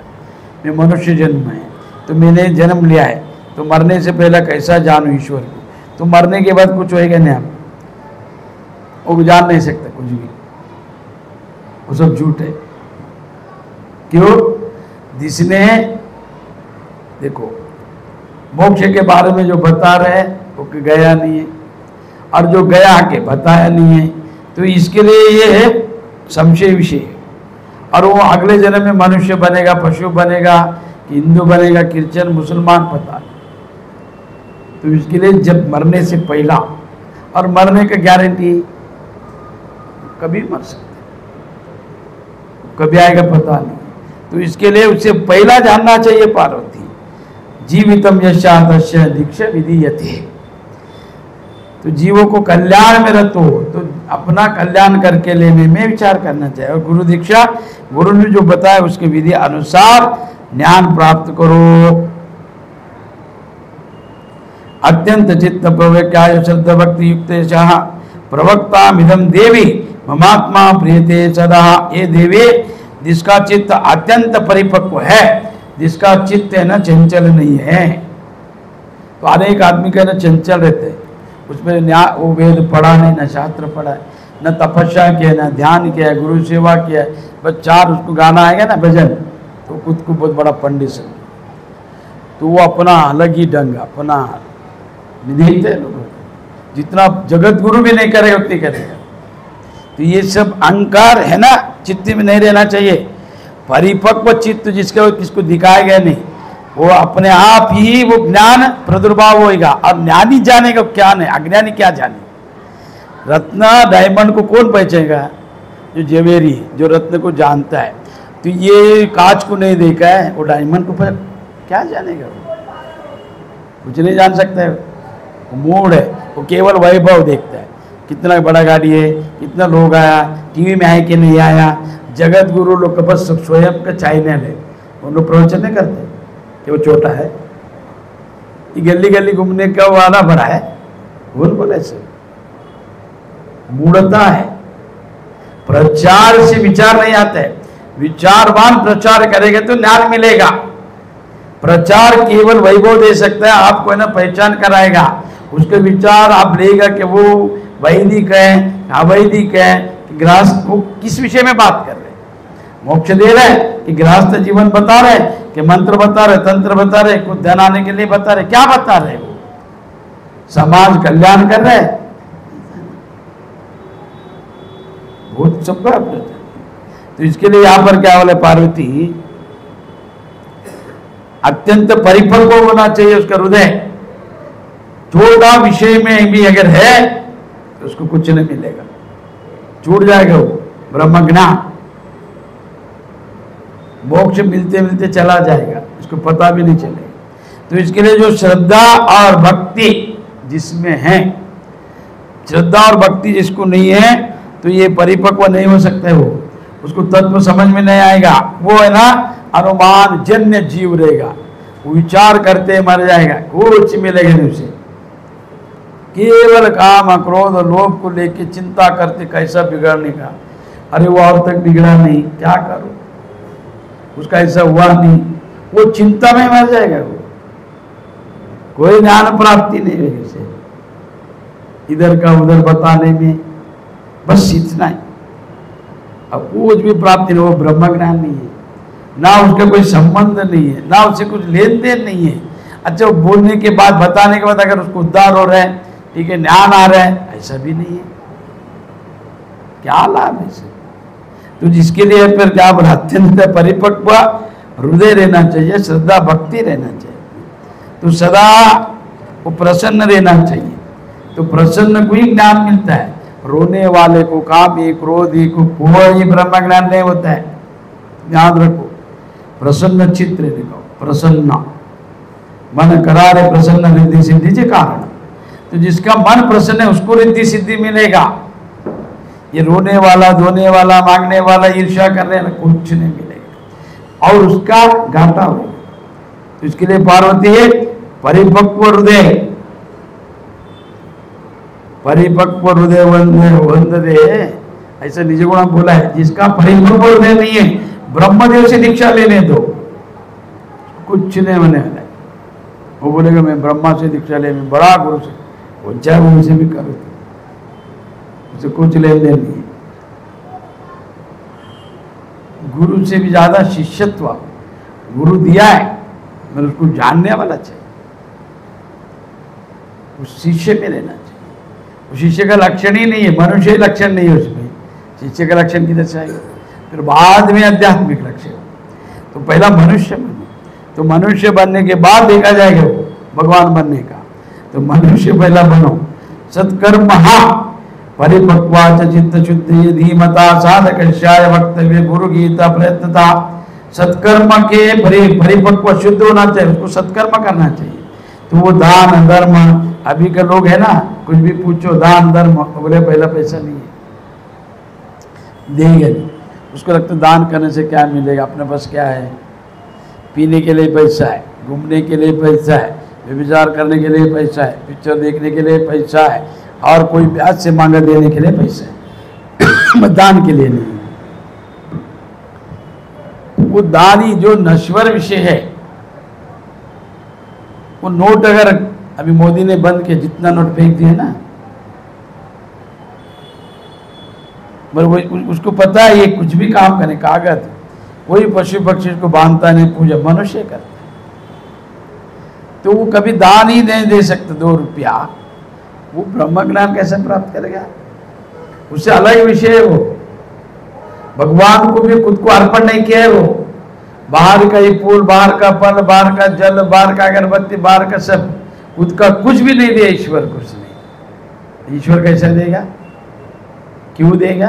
मैं मनुष्य जन्म है, तो मैंने जन्म लिया है, तो मरने से पहले कैसा जानू ईश्वर को। तो मरने के बाद कुछ होएगा नहीं, आप वो जान नहीं सकता कुछ भी, वो सब झूठ है। क्यों? जिसने देखो मोक्ष के बारे में जो बता रहे वो गया नहीं है, और जो गया के बताया नहीं है, तो इसके लिए ये है संशय विषय है। और वो अगले जन्म में मनुष्य बनेगा, पशु बनेगा, कि हिंदू बनेगा, क्रिश्चियन, मुसलमान, पता नहीं। तो इसके लिए जब मरने से पहला, और मरने का गारंटी कभी मर सकते, कभी आएगा पता नहीं। तो इसके लिए उससे पहला जानना चाहिए पार्वती, जीवितम यस्या तस्या दीक्षा विधीयते। तो जीवों को कल्याण में रत हो, तो अपना कल्याण करके लेने में विचार करना चाहिए। और गुरु दीक्षा, गुरु ने जो बताया उसके विधि अनुसार ज्ञान प्राप्त करो। अत्यंत चित्त प्रवक्याय श्रद्धा भक्ति युक्त प्रवक्ता मिदम देवी ममात्मा प्रियते सदा। ये देवी जिसका चित्त अत्यंत परिपक्व है, जिसका चित्त है ना चंचल नहीं है। तो अनेक आदमी का ना चंचल रहते हैं, उसमें न्याय, वो वेद पढ़ा नहीं, न शास्त्र पढ़ा है, न तपस्या किया, न ध्यान किया है, गुरु सेवा किया है, बस चार उसको गाना आएगा ना भजन, तो खुद को बहुत बड़ा पंडित समझे। तो वो अपना अलग ही ढंग, अपना विधेयत है लोगों को, जितना जगत गुरु भी नहीं करेगा उतनी करेगा। तो ये सब अहंकार है ना, चित्त में नहीं रहना चाहिए। परिपक्व चित्त जिसके किसको दिखाया गया नहीं, वो अपने आप ही वो ज्ञान प्रादुर्भाव होएगा। और ज्ञानी जानेगा क्या नहीं, अज्ञानी क्या जाने। रत्न डायमंड को कौन पहचानेगा? जो जवेरी, जो रत्न को जानता है। तो ये कांच को नहीं देखा है, वो डायमंड को पर क्या जानेगा वो? कुछ नहीं जान सकता है। वो मूड है, वो केवल वैभव देखता है, कितना बड़ा गाड़ी है, कितना लोग आया, टीवी में आया कि नहीं आया। जगत गुरु लोग का बस स्वयं का चैनल है, उन लोग प्रवचन नहीं करते कि वो छोटा है, ये गली गली घूमने का वाला बड़ा है, बोल बोले ऐसे मूढ़ता है। प्रचार से विचार नहीं आता है, विचारवान प्रचार करेगा तो ज्ञान मिलेगा। प्रचार केवल वैभव दे सकता है, आपको है ना पहचान कराएगा। उसके विचार आप लेगा कि वो वैदिक है, अवैदिक है, गृहस्थ को किस विषय में बात कर रहे हैं, मोक्ष दे रहे हैं कि गृहस्थ जीवन बता रहे कि मंत्र बता रहे, तंत्र बता रहे, कुछ धन आने के लिए बता रहे, क्या बता रहे वो? समाज कल्याण कर रहे हैं, बहुत सब अपने। तो इसके लिए यहां पर क्या बोले, पार्वती अत्यंत परिपक्व होना चाहिए उसका हृदय। छोटा विषय में भी अगर है तो उसको कुछ नहीं मिलेगा, छूट जाएगा वो ब्रह्म ज्ञान, मोक्ष मिलते मिलते चला जाएगा, इसको पता भी नहीं चलेगा। तो इसके लिए जो श्रद्धा और भक्ति जिसमें है, श्रद्धा और भक्ति जिसको नहीं है तो ये परिपक्व नहीं हो सकते, वो उसको तत्व समझ में नहीं आएगा। वो है ना अनुमान जन्य जीव रहेगा, वो विचार करते मर जाएगा, कुछ मिलेगा नहीं उसे। केवल काम क्रोध लोभ को लेके चिंता करते कैसा बिगड़ने का, अरे वो और तक बिगड़ा नहीं, क्या करो, उसका ऐसा हुआ नहीं, वो चिंता में मर जाएगा। वो कोई ज्ञान प्राप्ति नहीं होगी उसे, इधर का उधर बताने में, बस इतना ही। अब कुछ भी प्राप्ति नहीं, वो ब्रह्म ज्ञान नहीं है, ना उसका कोई संबंध नहीं है, ना उससे कुछ लेन देन नहीं है। अच्छा, वो बोलने के बाद बताने के बाद अगर उसको उद्धार हो रहा है, ठीक है, ज्ञान आ रहा है, ऐसा भी नहीं है, क्या लाभ है इसे? तो जिसके लिए फिर क्या बोला, अत्यंत परिपक्व हृदय रहना चाहिए, श्रद्धा भक्ति रहना चाहिए, तो सदा वो प्रसन्न रहना चाहिए। तो प्रसन्न को ही ज्ञान मिलता है, रोने वाले को, कामी क्रोधी को कोई ब्रह्म ज्ञान नहीं होता है। याद रखो, प्रसन्न चित्त रहने को, प्रसन्न मन करारे प्रसन्न रिद्धि सिद्धि के कारण। तो जिसका मन प्रसन्न है उसको रिद्धि सिद्धि मिलेगा। ये रोने वाला, धोने वाला, मांगने वाला, ईर्ष्या करने वाला कुछ नहीं मिलेगा, और उसका घाटा होगा। तो इसके लिए पार्वती है परिपक्व हृदय, परिपक्व हृदय वंद दे, ऐसा निज गुण बोला है। जिसका परिपक्व हृदय नहीं है, ब्रह्मदेव से दीक्षा लेने दो, कुछ नहीं होने वाला है। वो बोलेगा मैं ब्रह्मा से दीक्षा ले, मैं बड़ा गुरु से, वो चाहे वो उसे भी करो, उसे कुछ लेन देन नहीं है। गुरु से भी ज्यादा शिष्यत्व गुरु दिया है, मैं उसको जानने वाला चाहिए, उस शिष्य में रहना चाहिए। उस शिष्य का लक्षण ही नहीं है, मनुष्य लक्षण नहीं है उसमें, शिष्य का लक्षण किधर से आएगा? फिर बाद में आध्यात्मिक लक्षण। तो पहला मनुष्य बनो, तो मनुष्य बनने के बाद देखा जाएगा वो भगवान बनने का। तो मनुष्य पहला बनो, सत्कर्म परिपक्वाच चित्त शुद्धि धीमता साधकश्याय वक्तव्य गुरु गीता प्रयत्नता। सत्कर्म के परिपक्व शुद्ध होना चाहिए, उसको सत्कर्म करना चाहिए। तो वो दान धर्म, अभी के लोग है ना, कुछ भी पूछो दान धर्म, बोले पहला पैसा नहीं है, देंगे नहीं, उसको लगता दान करने से क्या मिलेगा, अपने पास क्या है, पीने के लिए पैसा है, घूमने के लिए पैसा है, व्यभिचार करने के लिए पैसा है, पिक्चर देखने के लिए पैसा है, और कोई ब्याज से मांगा देने के लिए पैसा है, दान के लिए नहीं। वो दान ही जो नश्वर विषय है, वो नोट अगर अभी मोदी ने बंद किया, जितना नोट फेंक दिए ना, उसको पता है ये कुछ भी काम करे, कागज, कोई पशु पक्षी को बांधता नहीं, पूजा मनुष्य करता। तो वो कभी दान ही नहीं दे सकते 2 रुपया, वो ब्रह्म ज्ञान कैसे प्राप्त करेगा? उससे अलग विषय है वो। भगवान को भी खुद को अर्पण नहीं किया है वो, बाहर का ही फूल, बाहर का फल, बाहर का जल, बाहर का अगरबत्ती, बाहर का सब, खुद का कुछ भी नहीं दिया ईश्वर को उसने। ईश्वर कैसे देगा, क्यों देगा?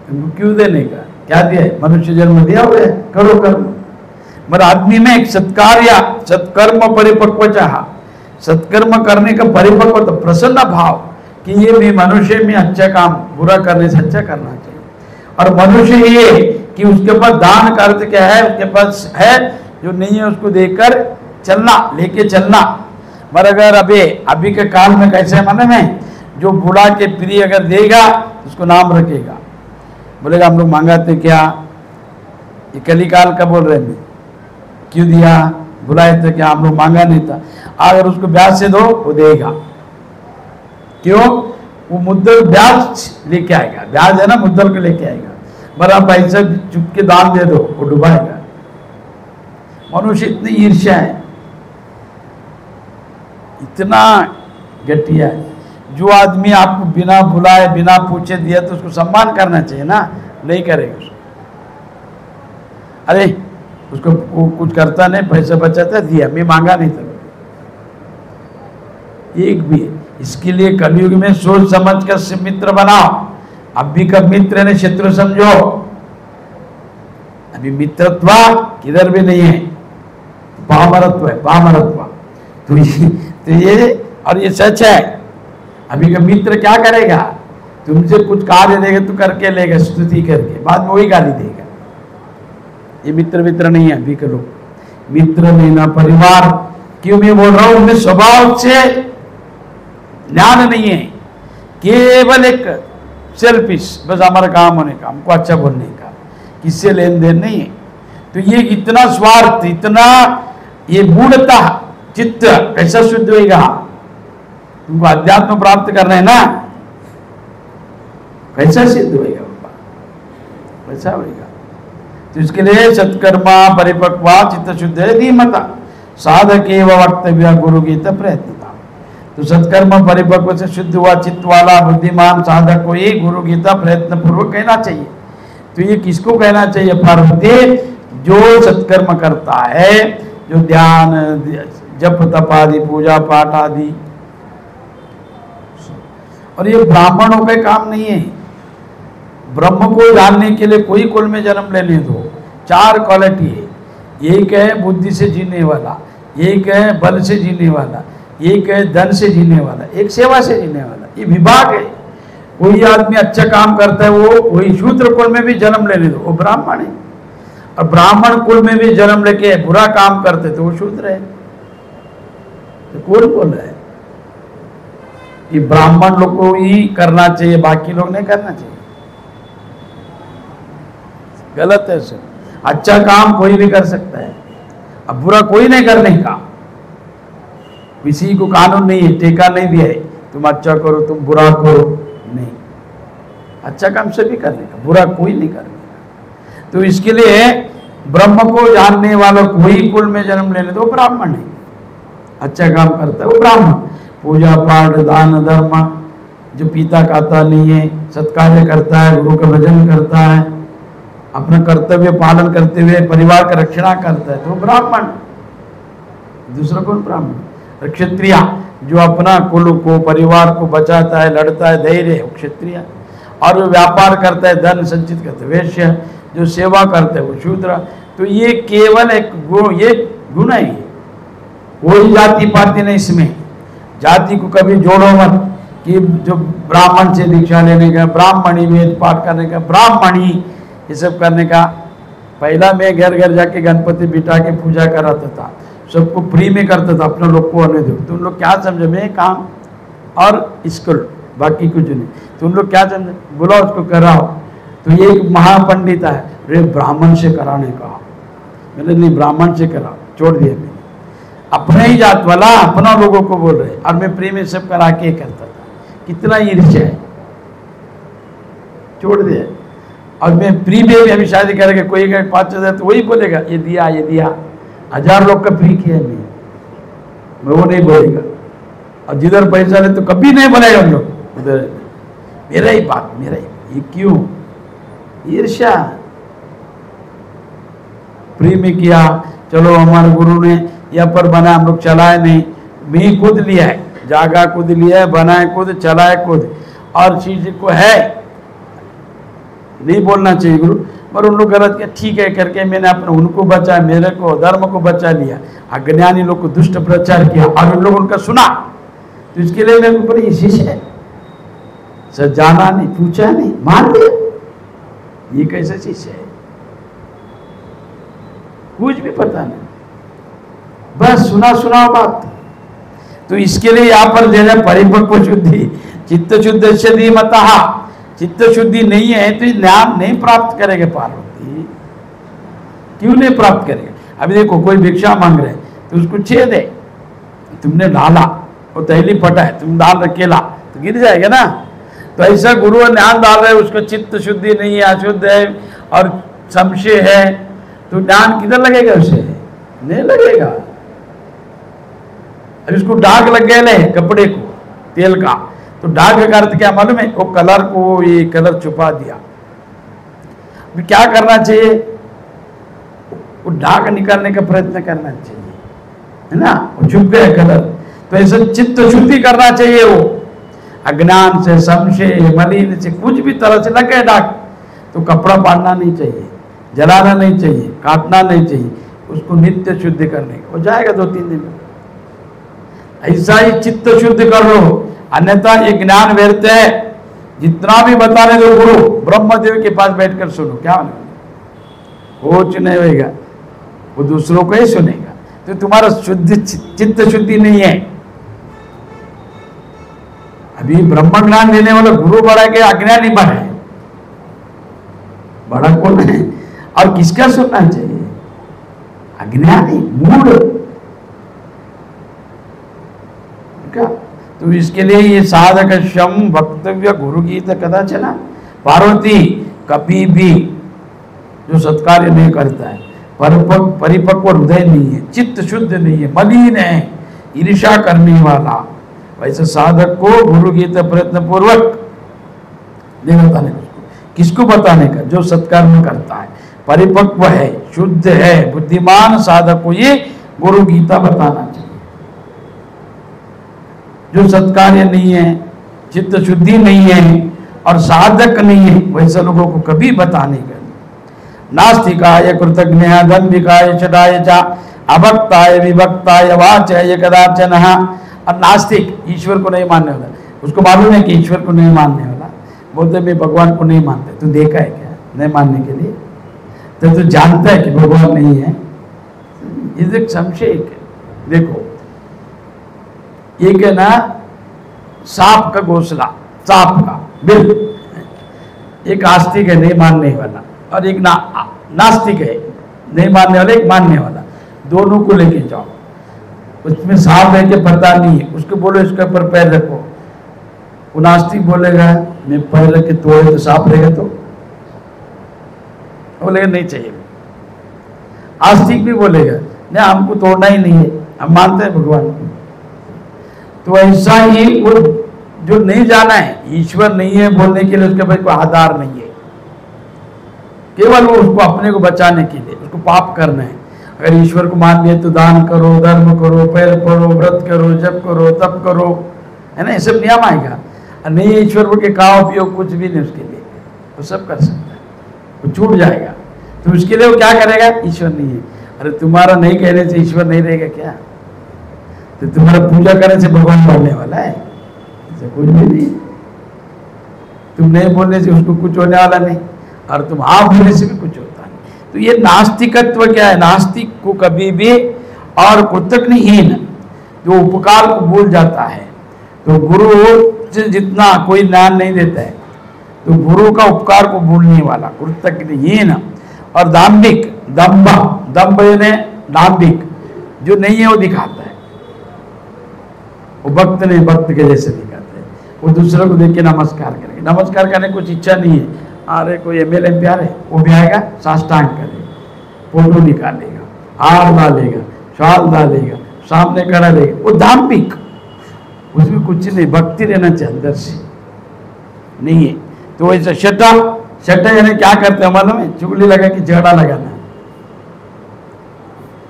तुमको क्यों देने का, क्या दिया है, मनुष्य जन्म दिया हुआ है, करो कर्म। मगर आदमी में एक सत्कार्य सत्कर्म परिपक्व चाहा, सत्कर्म करने का परिपक्व तो प्रसन्न भाव कि ये भी मनुष्य में अच्छा काम, बुरा करने से अच्छा करना चाहिए। और मनुष्य ये कि उसके पास दान का अर्थ क्या है, उसके पास है जो नहीं है उसको देकर चलना, लेके चलना। मगर अगर अभी के काल में कैसे माने में, जो बुला के प्रिय अगर देगा उसको नाम रखेगा, बोलेगा हम लोग मांगाते क्या, ये कलिकाल का बोल रहे हैं, क्यों दिया, बुलाए थे क्या, हम लोग मांगा नहीं था। अगर उसको ब्याज से दो वो देगा, क्यों, वो मुद्दल ब्याज लेके आएगा, ब्याज है ना मुद्दल को लेके आएगा। बड़ा पैसा चुप के दान दे दो वो डुबाएगा। मनुष्य इतनी ईर्ष्या है, इतना घटिया है। जो आदमी आपको बिना बुलाए बिना पूछे दिया तो उसको सम्मान करना चाहिए ना, नहीं करेगा उसको। अरे उसको वो कुछ करता नहीं, पैसा बचाता, दिया, मैं मांगा नहीं था एक भी। इसके लिए कलयुग में सोच समझ कर मित्र बनाओ। अब भी कब मित्र ने शत्रु समझो, अभी मित्रत्व किधर भी नहीं है, पामरत्व है, पामरत्व। तो ये और ये सच है। अभी का मित्र क्या करेगा, तुमसे कुछ कार्य देगा तो करके लेगा, स्तुति करके, बाद में वही गाली देगा। ये मित्र नहीं है अभी के लोग, मित्र नहीं ना परिवार। क्यों मैं बोल रहा हूं, उनमें स्वभाव से ज्ञान नहीं है, केवल एक सेल्फिश, बस हमारा काम होने का, हमको अच्छा बोलने का, किससे लेन देन नहीं है। तो ये इतना स्वार्थ, इतना ये मूढ़ता चित्त कैसा शुद्ध होगा। तुमको अध्यात्म प्राप्त करना है ना, कैसा सिद्ध होगा, कैसा होगा। तो इसके लिए सत्कर्मा परिपक्वा चित्त शुद्ध है धीमता साधक एवं वक्तव्य गुरु गीता प्रयत्न। तो सत्कर्म परिपक्व से शुद्ध हुआ चित्त वाला बुद्धिमान साधक को ही गुरु गीता प्रयत्न पूर्वक कहना चाहिए। तो ये किसको कहना चाहिए, पार्वती, जो सत्कर्म करता है, जो ध्यान जप तप आदि पूजा पाठ आदि। और ये ब्राह्मणों का काम नहीं है। ब्रह्म को जानने के लिए कोई कुल में जन्म लेने दो, 4 क्वालिटी है। एक है बुद्धि से जीने वाला, एक है बल से जीने वाला, एक है धन से जीने वाला, एक सेवा से जीने वाला। ये विभाग है। कोई आदमी अच्छा काम करता है वो वही शूद्र कुल में भी जन्म लेने दो, वो ब्राह्मण है। और ब्राह्मण कुल में भी जन्म लेके बुरा काम करते तो वो शूद्र है। तो कौन बोल रहा है कि ब्राह्मण लोग को ही करना चाहिए, बाकी लोग नहीं करना चाहिए? गलत है सर। अच्छा काम कोई भी कर सकता है, अब बुरा कोई नहीं करने का। किसी को कानून नहीं है, टेका नहीं दिया है तुम अच्छा करो तुम बुरा करो, नहीं। अच्छा काम सभी करने का, बुरा कोई नहीं करने का। तो इसके लिए ब्रह्म को जानने वाला कोई कुल में जन्म लेने दो, ब्राह्मण है। अच्छा काम करता है वो ब्राह्मण। पूजा पाठ दान धर्म, जो पीता खाता नहीं है, सत्कार्य करता है, गुरु का भजन करता है, अपना कर्तव्य पालन करते हुए परिवार का रक्षणा करता है, तो ब्राह्मण। दूसरा कौन ब्राह्मण? क्षत्रिय, जो अपना कुल को परिवार को बचाता है, लड़ता है, धैर्य है, क्षत्रिय। और वो व्यापार करता है, धन संचित करता है, वैश्य। जो सेवा करता है वो शूद्र। तो ये केवल एक गुण, ये गुण है। कोई जाति पाति नहीं इसमें। जाति को कभी जोड़ो मत कि जो ब्राह्मण से दीक्षा लेने का, ब्राह्मणी वेद पाठ करने का, ब्राह्मणी ये सब करने का। पहला मैं घर घर जाके गणपति बिठा के पूजा कराता था, सबको फ्री में करता था, अपने लोग को आने दो। तुम लोग क्या समझे, मैं काम और स्कूल, बाकी कुछ नहीं। तुम लोग क्या समझे, बुलाओ उसको कराओ। तो ये एक महापंडित है, रे ब्राह्मण से कराने का। मैंने नहीं, ब्राह्मण से कराओ, छोड़ दिया मैंने। अपने ही जात वाला अपना लोगों को बोल रहे, और मैं फ्री में सब करा के करता था। कितना ईर्ष्या है, छोड़ दिया। और मैं फ्री में भी अभी शादी करेंगे, कोई 5,000 तो वही बोलेगा ये दिया ये दिया। 1000 लोग का फ्री किया मैं वो नहीं बोलेगा। और जिधर पैसा ले तो कभी नहीं बोलेगा हम लोग, उधर मेरा ही बात, मेरा ही। ये क्यों? ईर्ष्या। फ्री में किया, चलो हमारे गुरु ने यहाँ पर बना, हम लोग चलाए नहीं, मैं खुद लिया है, जागा खुद लिया है, बनाए खुद, चलाए खुद। और चीज को है नहीं बोलना चाहिए गुरु, पर उन लोग गलत किया, ठीक है करके मैंने अपने उनको बचा, मेरे को धर्म को बचा लिया, अज्ञानी लोग को दुष्ट प्रचार किया और उन लोग उनका सुना, तो इसके लिए मेरे ऊपर ये शिष्य है, सर जाना नहीं, पूछा नहीं, मान लिया, ये कैसे शिष्य है? कुछ भी पता नहीं, बस सुना बात। तो इसके लिए यहाँ पर देना परिपक्व शुद्धि, चित्त शुद्ध से मतः, चित्त शुद्धि नहीं है तो ज्ञान नहीं प्राप्त करेगा पार्वती। क्यों नहीं प्राप्त करेगा? अभी देखो कोई भिक्षा मांग रहे तो उसको छेद है, तुमने डाला, वो तैली फटा है, तुम डाल रखेला तो गिर जाएगा ना। तो ऐसा गुरु ज्ञान डाल रहे, उसको चित्त शुद्धि नहीं है, अशुद्ध है और संशय है, तो ज्ञान किधर लगेगा? उसे नहीं लगेगा। अब इसको दाग लग गए कपड़े को तेल का, तो दाग का अर्थ क्या मालूम है? वो कलर को ये कलर छुपा दिया। अभी क्या करना चाहिए? वो दाग निकालने का प्रयत्न करना चाहिए, है ना? वो छुप गया कलर, तो ऐसे चित्त शुद्धि करना चाहिए। वो अज्ञान से, संशय, मलिन से, कुछ भी तरह से लग गए दाग, तो कपड़ा बांधना नहीं चाहिए, जलाना नहीं चाहिए, काटना नहीं चाहिए, उसको नित्य शुद्ध करने का हो जाएगा 2-3 दिन में। ऐसा ही चित्त शुद्ध कर लो, अन्यथा ये ज्ञान व्यर्थ है। जितना भी बताने दो गुरु, ब्रह्मदेव के पास बैठकर सुनो, क्या कुछ नहीं होगा, वो दूसरों को ही सुनेगा, तो तुम्हारा शुद्ध चित्त शुद्धि नहीं है। अभी ब्रह्म ज्ञान देने वाला गुरु बड़ा के अज्ञानी बड़ा है, बड़ा कौन है? और किसका सुनना चाहिए? अज्ञानी मूढ़ का। तो इसके लिए ये साधक शम वक्तव्य गुरु गीत कदाचन। पार्वती कभी भी जो सत्कार्य नहीं करता है, परिपक्व हृदय नहीं है, चित्त शुद्ध नहीं है, मलिन है, ईर्ष्या करने वाला, वैसे साधक को गुरु गीता प्रयत्न पूर्वक नहीं बताने का। किसको बताने का? जो सत्कर्म करता है, परिपक्व है, शुद्ध है, बुद्धिमान साधक को ये गुरु गीता बताना चाहिए। जो सत्कार्य नहीं है, चित्त शुद्धि नहीं है और साधक नहीं है, वैसे लोगों को कभी बताने का। नास्तिकाय कृतज्ञ दंभिकाय चडाय च अभक्ताय विभक्ताय वाचाय कदाचनः। और नास्तिक ईश्वर को नहीं मानने वाला, उसको मालूम है कि ईश्वर को नहीं मानने वाला, बोलते मैं भगवान को नहीं मानते। तू देखा है क्या नहीं मानने के लिए? तो तू जानता है कि भगवान नहीं है? ये एक संशय है। देखो एक है ना सांप का घोंसला, सांप का बिल, एक आस्तिक है नहीं मानने वाला और एक नास्तिक है नहीं मानने वाला, एक मानने वाला, दोनों को लेके जाओ। उसमें सांप है कि पता नहीं है, उसको बोलो इसके ऊपर पैर रखो, वो नास्तिक बोलेगा मैं पैर रख के तोड़े तो सांप रहेगा, तो बोलेगा नहीं चाहिए। आस्तिक भी बोलेगा नहीं हमको तोड़ना ही नहीं है, हम मानते हैं भगवान को। तो ऐसा ही वो जो नहीं जाना है, ईश्वर नहीं है बोलने के लिए उसके पास कोई आधार नहीं है, केवल वो उसको अपने को बचाने के लिए, उसको पाप करना है। अगर ईश्वर को मान लिया तो दान करो, धर्म करो, पैर पढ़ो, व्रत करो, जप करो, तप करो, है ना, ये सब नियम आएगा। और नहीं ईश्वर के का उपयोग कुछ भी नहीं उसके लिए, वो सब कर सकता है, वो छूट जाएगा। तो उसके लिए वो क्या करेगा? ईश्वर नहीं है। अरे तुम्हारा नहीं कहने से ईश्वर नहीं रहेगा क्या? तो तुम्हारा पूजा करने से भगवान बढ़ने वाला है? ऐसा कुछ भी नहीं। तुम नहीं बोलने से उसको कुछ होने वाला नहीं, और तुम हाँ बोलने से भी कुछ होता नहीं। तो ये नास्तिकत्व क्या है? नास्तिक को कभी भी, और कृतज्ञहीन जो उपकार को भूल जाता है, तो गुरु से जितना कोई ज्ञान नहीं देता है, तो गुरु का उपकार को भूलने वाला कृतज्ञहीन और दाम्भिक, दम्भ यानी दाम्भिक जो नहीं है वो दिखाता है, वो भक्त नहीं भक्त के जैसे दिखाते हैं। वो दूसरों को देख के नमस्कार करेंगे, नमस्कार करने की कुछ इच्छा नहीं है, अरे कोई एमएलए प्यार है, वो भी आएगा साष्टांग करेगा, फोटो निकालेगा, हार डालेगा, शाल डालेगा, सामने खड़ा रहेगा, वो दाम्भिक, उसमें कुछ नहीं, भक्ति रहना चाहिए अंदर से, नहीं है। तो ऐसा शटा यानी क्या करते हैं मालूम है? चुगली लगा के झगड़ा लगाना।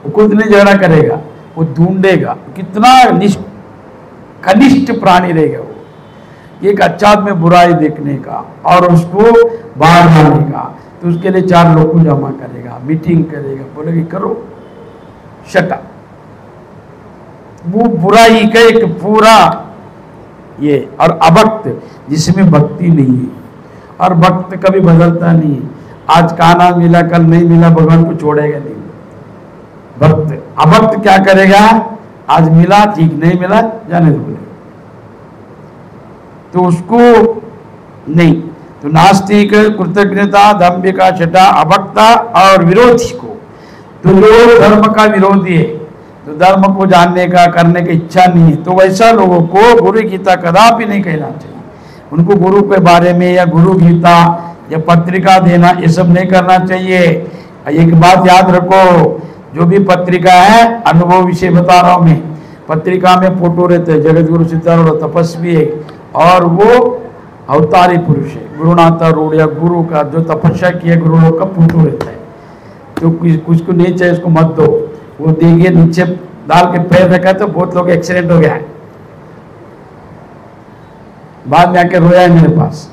वो खुद नहीं झगड़ा करेगा, वो ढूंढेगा, कितना कनिष्ठ प्राणी रहेगा वो, एक अच्छा आदमी बुराई देखने का और उसको बाहर लाने का, तो उसके लिए 4 लोग को जमा करेगा, मीटिंग करेगा, बोलेगा करो शटा। वो बुराई का एक पूरा ये, और अभक्त जिसमें भक्ति नहीं है, और भक्त कभी बदलता नहीं है। आज काना मिला कल नहीं मिला, भगवान को छोड़ेगा नहीं। भक्त अभक्त क्या करेगा, आज मिला ठीक, नहीं मिला जाने दो बोलेगा, तो उसको नहीं। तो नास्तिक, कृतज्ञता, दंभिका, छटा, अभक्ता और विरोधी को, तो जो धर्म का विरोधी है, तो धर्म को जानने का करने की इच्छा नहीं है, तो वैसा लोगों को गुरु गीता कदापि नहीं कहना चाहिए। उनको गुरु के बारे में या गुरु गीता या पत्रिका देना ये सब नहीं करना चाहिए। एक बात याद रखो, जो भी पत्रिका है, अनुभव विषय बता रहा हूं मैं, पत्रिका में फोटो रहते हैं, जगत गुरु सिद्धारूढ़ तपस्वी है और वो अवतारी पुरुष है, गुरुनाथ रूढ़ या गुरु का जो तपस्या किए गुरु लोग का फोटो रहता है। तो कुछ को नहीं चाहिए उसको मत दो, वो देखिए नीचे डाल के पैर रखा है, तो बहुत लोग एक्सीडेंट हो गया है, बाद में आके रोया है मेरे पास।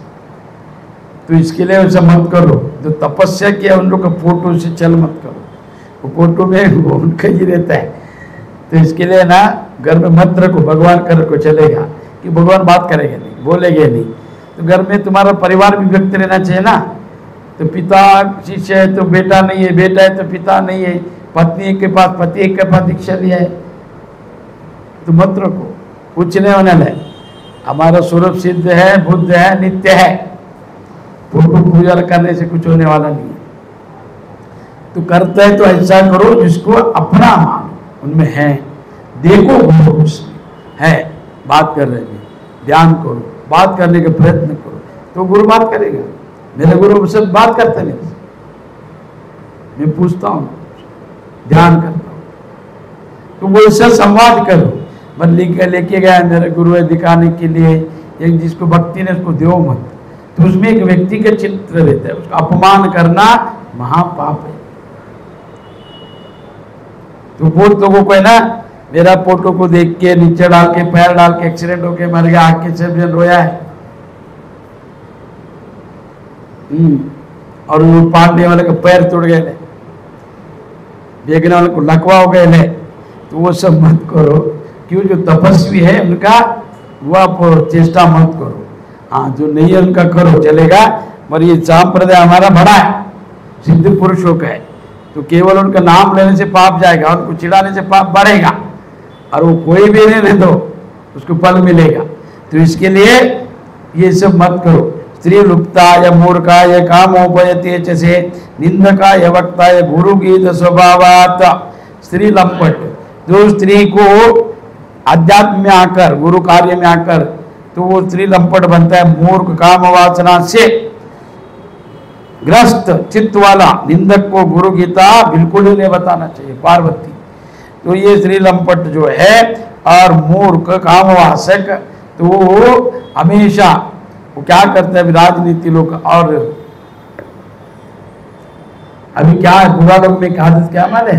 तो इसके लिए वैसा मत करो, जो तपस्या किया उन लोग का फोटो से चल मत करो, वो फोटो में वो उनका ही रहता है। तो इसके लिए ना घर में मत रखो, भगवान कर को चलेगा कि भगवान बात करेंगे नहीं, बोलेंगे नहीं। तो घर में तुम्हारा परिवार भी व्यक्त रहना चाहिए ना। तो पिता शिष्य है तो बेटा नहीं है, बेटा है तो पिता नहीं है, पत्नी के पास पति एक के पास दीक्षा लिया है, तो मत रखो, कुछ नहीं होने लगे। हमारा स्वरूप सिद्ध है, बुद्ध है, नित्य है, फोटो पूजा करने से कुछ होने वाला नहीं है। तो करता है तो ऐसा करो जिसको अपना मान उनमें है, देखो गुरु उसमें है, बात कर रहे हैं, ध्यान करो, बात करने का प्रयत्न करो, तो गुरु बात करेगा। मेरे गुरु से बात करते नहीं, मैं पूछता हूँ, ध्यान करता हूँ, तो वो इससे संवाद करो। बस लेके गया मेरे गुरु है दिखाने के लिए, एक जिसको भक्ति ने उसको दो मत, तो उसमें एक व्यक्ति का चित्र रहता है, उसका अपमान करना महापाप है। तो बहुत लोगों को है ना, मेरा फोटो को देख के नीचे डाल के पैर डाल के एक्सीडेंट होके मर गया, आग के से रोया है, और वो पाड़ने वाले का पैर टूट गए, देखने वाले को लकवा हो गए, तो वो सब मत करो। क्यों, जो तपस्वी है उनका वो आप चेष्टा मत करो। हाँ, जो नहीं है उनका करो, चलेगा। पर ये संप्रदाय हमारा बड़ा है, सिद्ध पुरुषों का है, तो केवल उनका नाम लेने से पाप जाएगा, उनको चिढ़ाने से पाप बढ़ेगा, और वो कोई भी नहीं दो उसको फल मिलेगा। तो इसके लिए ये सब मत करो। स्त्री लुप्ता या मूर्खा या कामोपयते से निंदका या वक्ता या गुरु गीत स्वभावात, स्त्री लंपट, जो स्त्री को अध्यात्म में आकर गुरु कार्य में आकर, तो वो स्त्री लंपट बनता है, मूर्ख काम वासना से ग्रस्त चित्त वाला निंदक को गुरु गीता बिल्कुल ही नहीं बताना चाहिए। पार्वती, तो ये स्त्री लंपट जो है और मूर्ख कामवासक, तो वो हमेशा वो क्या करते हैं, राजनीति लोग, और अभी क्या है बुरा लोग में आदत क्या माने,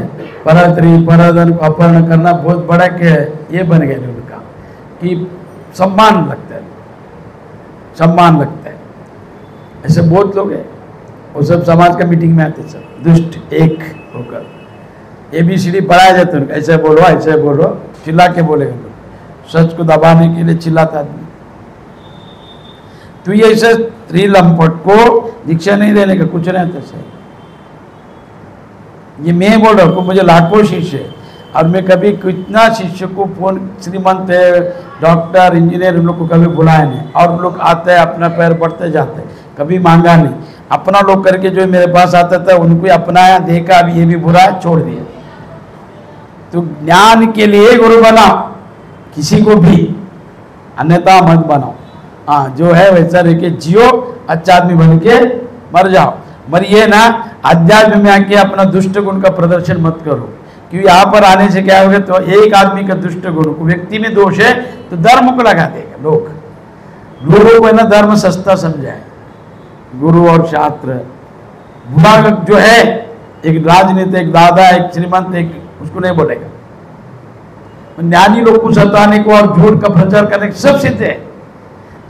परस्त्री परधन को अपहरण करना बहुत बड़ा के ये बन गया उनका, कि सम्मान लगता है, सम्मान लगता है। ऐसे बहुत लोग हैं, वो सब समाज का मीटिंग में आते, सब दुष्ट एक होकर ABCD पढ़ाया जाता है, ऐसे बोलो ऐसे बोलो, चिल्ला के बोलेगा लोग, सच को दबाने के लिए चिल्लाता आदमी। तो ये ऐसे स्त्री लंपट को दीक्षा नहीं देने का, कुछ नहीं आता सही। ये मैं बोल रहा हूँ, मुझे लाखों शिष्य है, और मैं कभी कितना शिष्य को फोन, श्रीमंत है, डॉक्टर इंजीनियर, उन लोग को कभी बुलाया नहीं, और उन लोग आते हैं अपना पैर बढ़ते जाते हैं, कभी मांगा नहीं। अपना लोग करके जो मेरे पास आता था उनको अपनाया, देखा अभी ये भी बुरा है, छोड़ दिया। तो ज्ञान के लिए गुरु बनाओ किसी को भी, अन्यथा मत बनाओ। हाँ, जो है वैसा रह के जियो, अच्छा आदमी बन के मर जाओ। मरिए ना, अध्यात्म में आके अपना दुष्ट गुण का प्रदर्शन मत करो, क्योंकि यहाँ पर आने से क्या होगा, तो एक आदमी का दुष्ट गुण को, व्यक्ति में दोष है तो धर्म को लगा देगा। लोगों को है ना धर्म सस्ता समझाए, गुरु और शास्त्र। बुरा जो है, एक राजनीति, एक दादा, एक श्रीमंत, एक उसको नहीं बोलेगा। ज्ञानी लोग को सताने को और झूठ का प्रचार करने को सब सिद्ध है।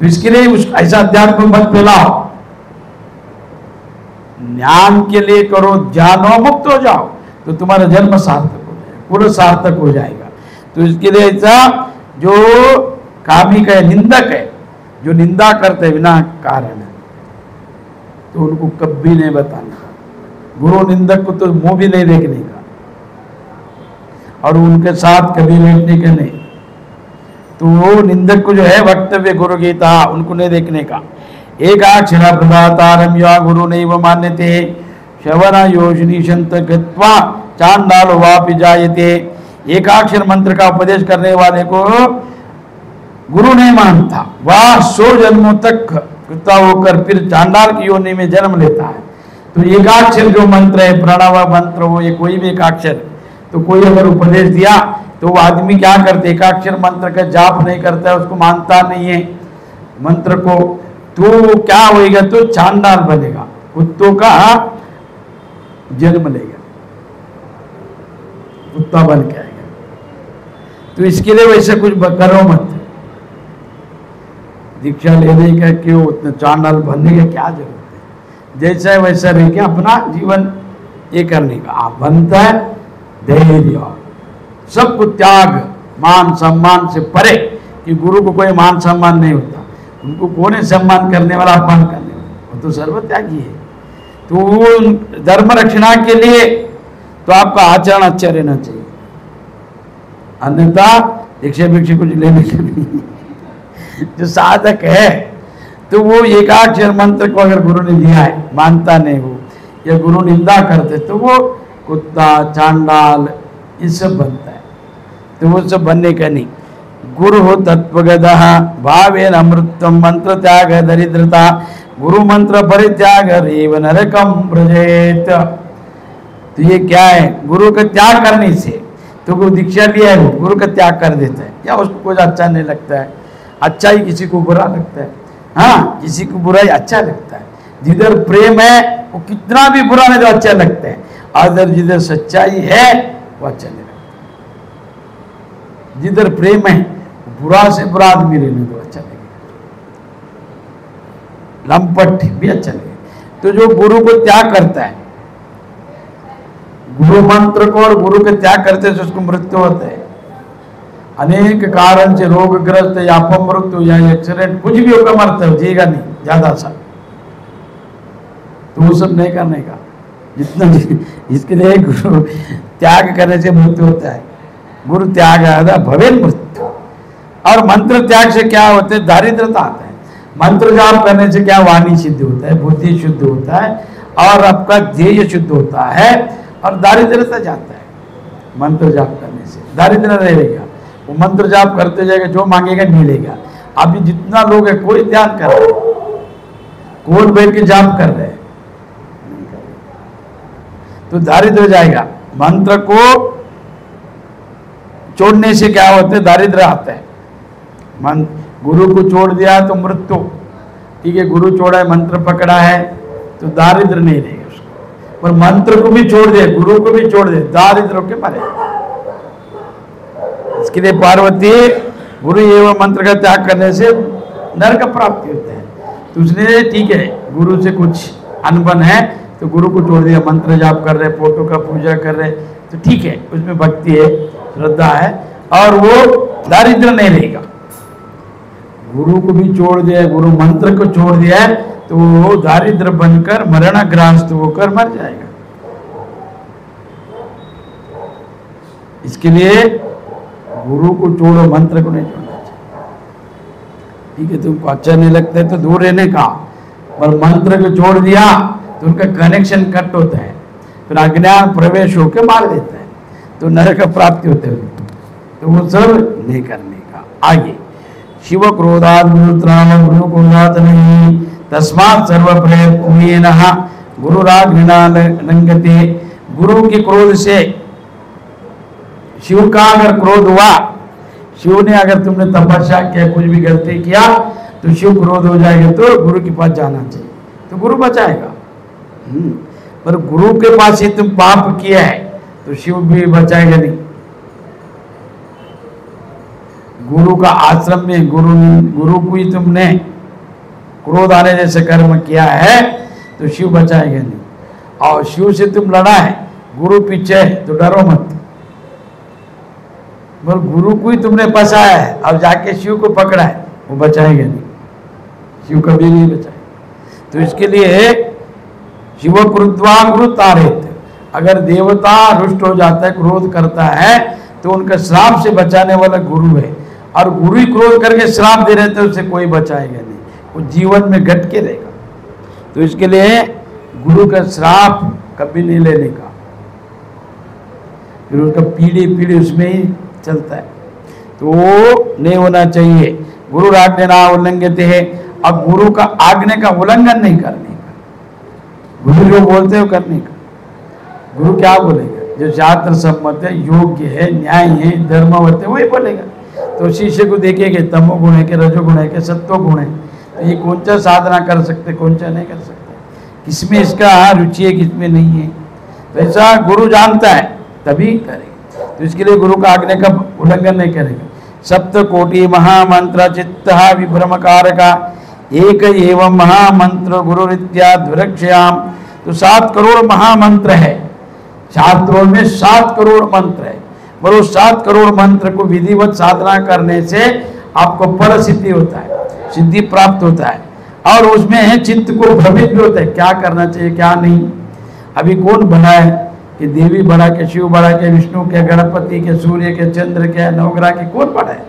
तो इसके लिए ऐसा अध्यात्म मत फैलाओ, ज्ञान के लिए करो, ज्ञानो मुक्त हो जाओ तो तुम्हारा जन्म सार्थक हो जाएगा, पूरा सार्थक हो जाएगा। तो इसके लिए ऐसा जो कामिक है, निंदक है, जो निंदा करते हैं बिना कारण है, तो उनको कभी नहीं बताना। गुरु निंदक को तो मुंह भी नहीं देखने का और उनके साथ कभी बैठने का नहीं। तो वो निंदक को जो है वक्तव्य गुरु गीता उनको नहीं देखने का। एकाक्षर प्रदातारम या गुरु नैव मान्यते श्रवण योजनी संत गत्वा चांडाल वापि जायते। एकाक्षर मंत्र का उपदेश करने वाले को गुरु नहीं मानता, वह 100 जन्मों तक कुत्ता होकर फिर चांडाल की योनि में जन्म लेता है। तो एकाक्षर जो मंत्र है, प्रणव मंत्र हो, ये कोई भी एकाक्षर, तो कोई अगर उपदेश दिया तो वो आदमी क्या करते, एकाक्षर मंत्र का जाप नहीं करता है, उसको मानता नहीं है मंत्र को, तो क्या होएगा, तो चांडाल बनेगा, कुत्तों का जन्म लेगा, कुत्ता बन के आएगा। तो इसके लिए वैसे कुछ करो मत, दीक्षा लेने का क्यों, उतना चांडाल बनने का क्या जरूरत है, जैसा है वैसा रह के अपना जीवन ये करने का। आप बनता है धैर्य, सबको त्याग, मान सम्मान से परे, कि गुरु को कोई मान सम्मान नहीं होता, उनको कौन है सम्मान करने वाला, अपमान करने वाला, वो तो सर्वत्यागी है। तो वो धर्म रक्षणा के लिए तो आपका आचरण अच्छा रहना चाहिए, अन्यथा दीक्षा भिक्षा कुछ लेने के नहीं। जो साधक है तो वो एकाक्षर मंत्र को अगर गुरु ने दिया है, मानता नहीं वो, या गुरु निंदा करते, तो वो कुत्ता चांडाल ये सब बनता है। तो वो सब बनने का नहीं। गुरु हो तत्वगदः भावेन अमृतम मंत्र त्याग दरिद्रता गुरु मंत्र परित्याग रेव नरकम व्रजेत। तो ये क्या है, गुरु का त्याग करने से, तो गुरु दीक्षा लिया है, गुरु का त्याग कर देता है, या उसको कुछ अच्छा नहीं लगता है, अच्छा ही किसी को बुरा लगता है, हाँ किसी को बुरा ही अच्छा लगता है। जिधर प्रेम है वो कितना भी बुरा नहीं तो अच्छा लगता है, अगर जिधर सच्चाई है वो अच्छा नहीं लगता। जिधर प्रेम है बुरा से बुरा आदमी रहने तो अच्छा लगेगा, लंपट भी अच्छा लगेगा। तो जो गुरु को त्याग करता है, गुरु मंत्र को और गुरु के त्याग करते से उसको मृत्यु होता है। अनेक कारण से रोगग्रस्त या अपमृत्यु या एक्सीडेंट कुछ भी होकर मरता है, जिएगा नहीं ज्यादा सा। तो वो सब नहीं करने का, जितना इसके लिए गुरु त्याग करने से मृत्यु होता है। गुरु त्याग आधा भवे मृत्यु। और मंत्र त्याग से क्या होता है, दारिद्रता आता है। मंत्र जाप करने से क्या, वाणी शुद्ध होता है, बुद्धि शुद्ध होता है, और आपका ध्येय शुद्ध होता है, और दारिद्रता जाता है। मंत्र जाप करने से दारिद्र नहीं रहेगा, वो मंत्र जाप करते जाएगा, जो मांगेगा मिलेगा। अभी जितना लोग है, कोई ध्यान कर रहे, कौन बैठ के जाप कर रहे हैं, तो दारिद्र जाएगा। मंत्र को छोड़ने से क्या होता है, दारिद्र आता है। गुरु को छोड़ दिया तो मृत्यु, ठीक है, गुरु छोड़ा है, मंत्र पकड़ा है, तो दारिद्र नहीं रहेगा उसको। पर मंत्र को भी छोड़ दे, गुरु को भी छोड़ दे, दारिद्र के मरे। इसके लिए पार्वती गुरु एवं मंत्र का त्याग करने से नरक प्राप्ति होता है। तो उसने ठीक है, गुरु से कुछ अनबन है तो गुरु को छोड़ दिया, मंत्र जाप कर रहे, फोटो का पूजा कर रहे, तो ठीक है, उसमें भक्ति है, श्रद्धा है, और वो दारिद्र नहीं रहेगा। गुरु को भी छोड़ दिया, गुरु मंत्र को छोड़ दिया है, तो वो दारिद्र बनकर मरणग्रस्त होकर मर जाएगा। इसके लिए गुरु को छोड़ो, मंत्र को नहीं छोड़ना चाहिए। ठीक है, तुमको अच्छा नहीं लगता है तो दूर रहने का, पर मंत्र को छोड़ दिया तो उनका कनेक्शन कट होता है, फिर अज्ञान प्रवेश होकर मार देता है, तो नरक का प्राप्ति होते है। तो वो सब नहीं करने का। आगे शिव क्रोधात गुरु क्रोधात नहीं तस्मात् सर्व प्रयत्नेनः गुरुराज्ञा लंघते। गुरु के क्रोध से, शिव का अगर क्रोध हुआ, शिव ने अगर तुमने तपस्या किया, कुछ भी गलती किया, तो शिव क्रोध हो जाएगा, तो गुरु के पास जाना चाहिए, तो गुरु बचाएगा। पर गुरु के पास ही तुम पाप किया है तो शिव भी बचाएगा नहीं। गुरु का आश्रम में गुरु को ही तुमने क्रोध आने जैसे कर्म किया है तो शिव बचाएगा नहीं। और शिव से तुम लड़ा है, गुरु पीछे है तो डरो मत, बोल गुरु को ही तुमने फंसाया है, अब जाके शिव को पकड़ा है, वो बचाएगा नहीं, शिव कभी नहीं बचाएगा। तो इसके लिए शिव क्रुद्वा गुरु तारेत, अगर देवता रुष्ट हो जाता है, क्रोध करता है, तो उनका श्राप से बचाने वाला गुरु है। और गुरु ही क्रोध करके श्राप दे रहे थे, उसे कोई बचाएगा नहीं, वो जीवन में घट के रहेगा। तो इसके लिए गुरु का श्राप कभी नहीं लेने का, फिर उसका पीढ़ी पीढ़ी उसमें ही चलता है, तो वो नहीं होना चाहिए। गुरु आज्ञा उल्लंघित है, अब गुरु का आज्ञा का उल्लंघन नहीं करने का, गुरु जो बोलते हैं वो करने का। गुरु क्या बोलेगा? जो शास्त्र सम्मत है, योग्य है, न्याय है, धर्मवत है, वही बोलेगा। तो शिष्य को देखेंगे तमोगुण है कि रजोगुण है कि सत्वगुण है, तो ये कौन सा साधना कर सकते, कौन सा नहीं कर सकते, किसमें इसका रुचि है, किसमें नहीं है। तो ऐसा गुरु जानता है तभी करेगा। तो इसके लिए गुरु का आज्ञा का उल्लंघन नहीं करेगा। सप्त कोटि महामंत्र चित्त विभ्रम कारका एक एवं महामंत्र गुरु रित्या द्विरक्षयाम। तो 7 करोड़ महामंत्र है, शास्त्रों में 7 करोड़ मंत्र है, पर उस 7 करोड़ मंत्र को विधिवत साधना करने से आपको पर सिद्धि होता है, सिद्धि प्राप्त होता है। और उसमें चित्त को भ्रमित भी होता है, क्या करना चाहिए क्या नहीं। अभी कौन बड़ा है कि देवी बड़ा के, शिव बड़ा के, विष्णु के, गणपति के, सूर्य के, चंद्र के, नवग्रह के, कौन बड़ा है?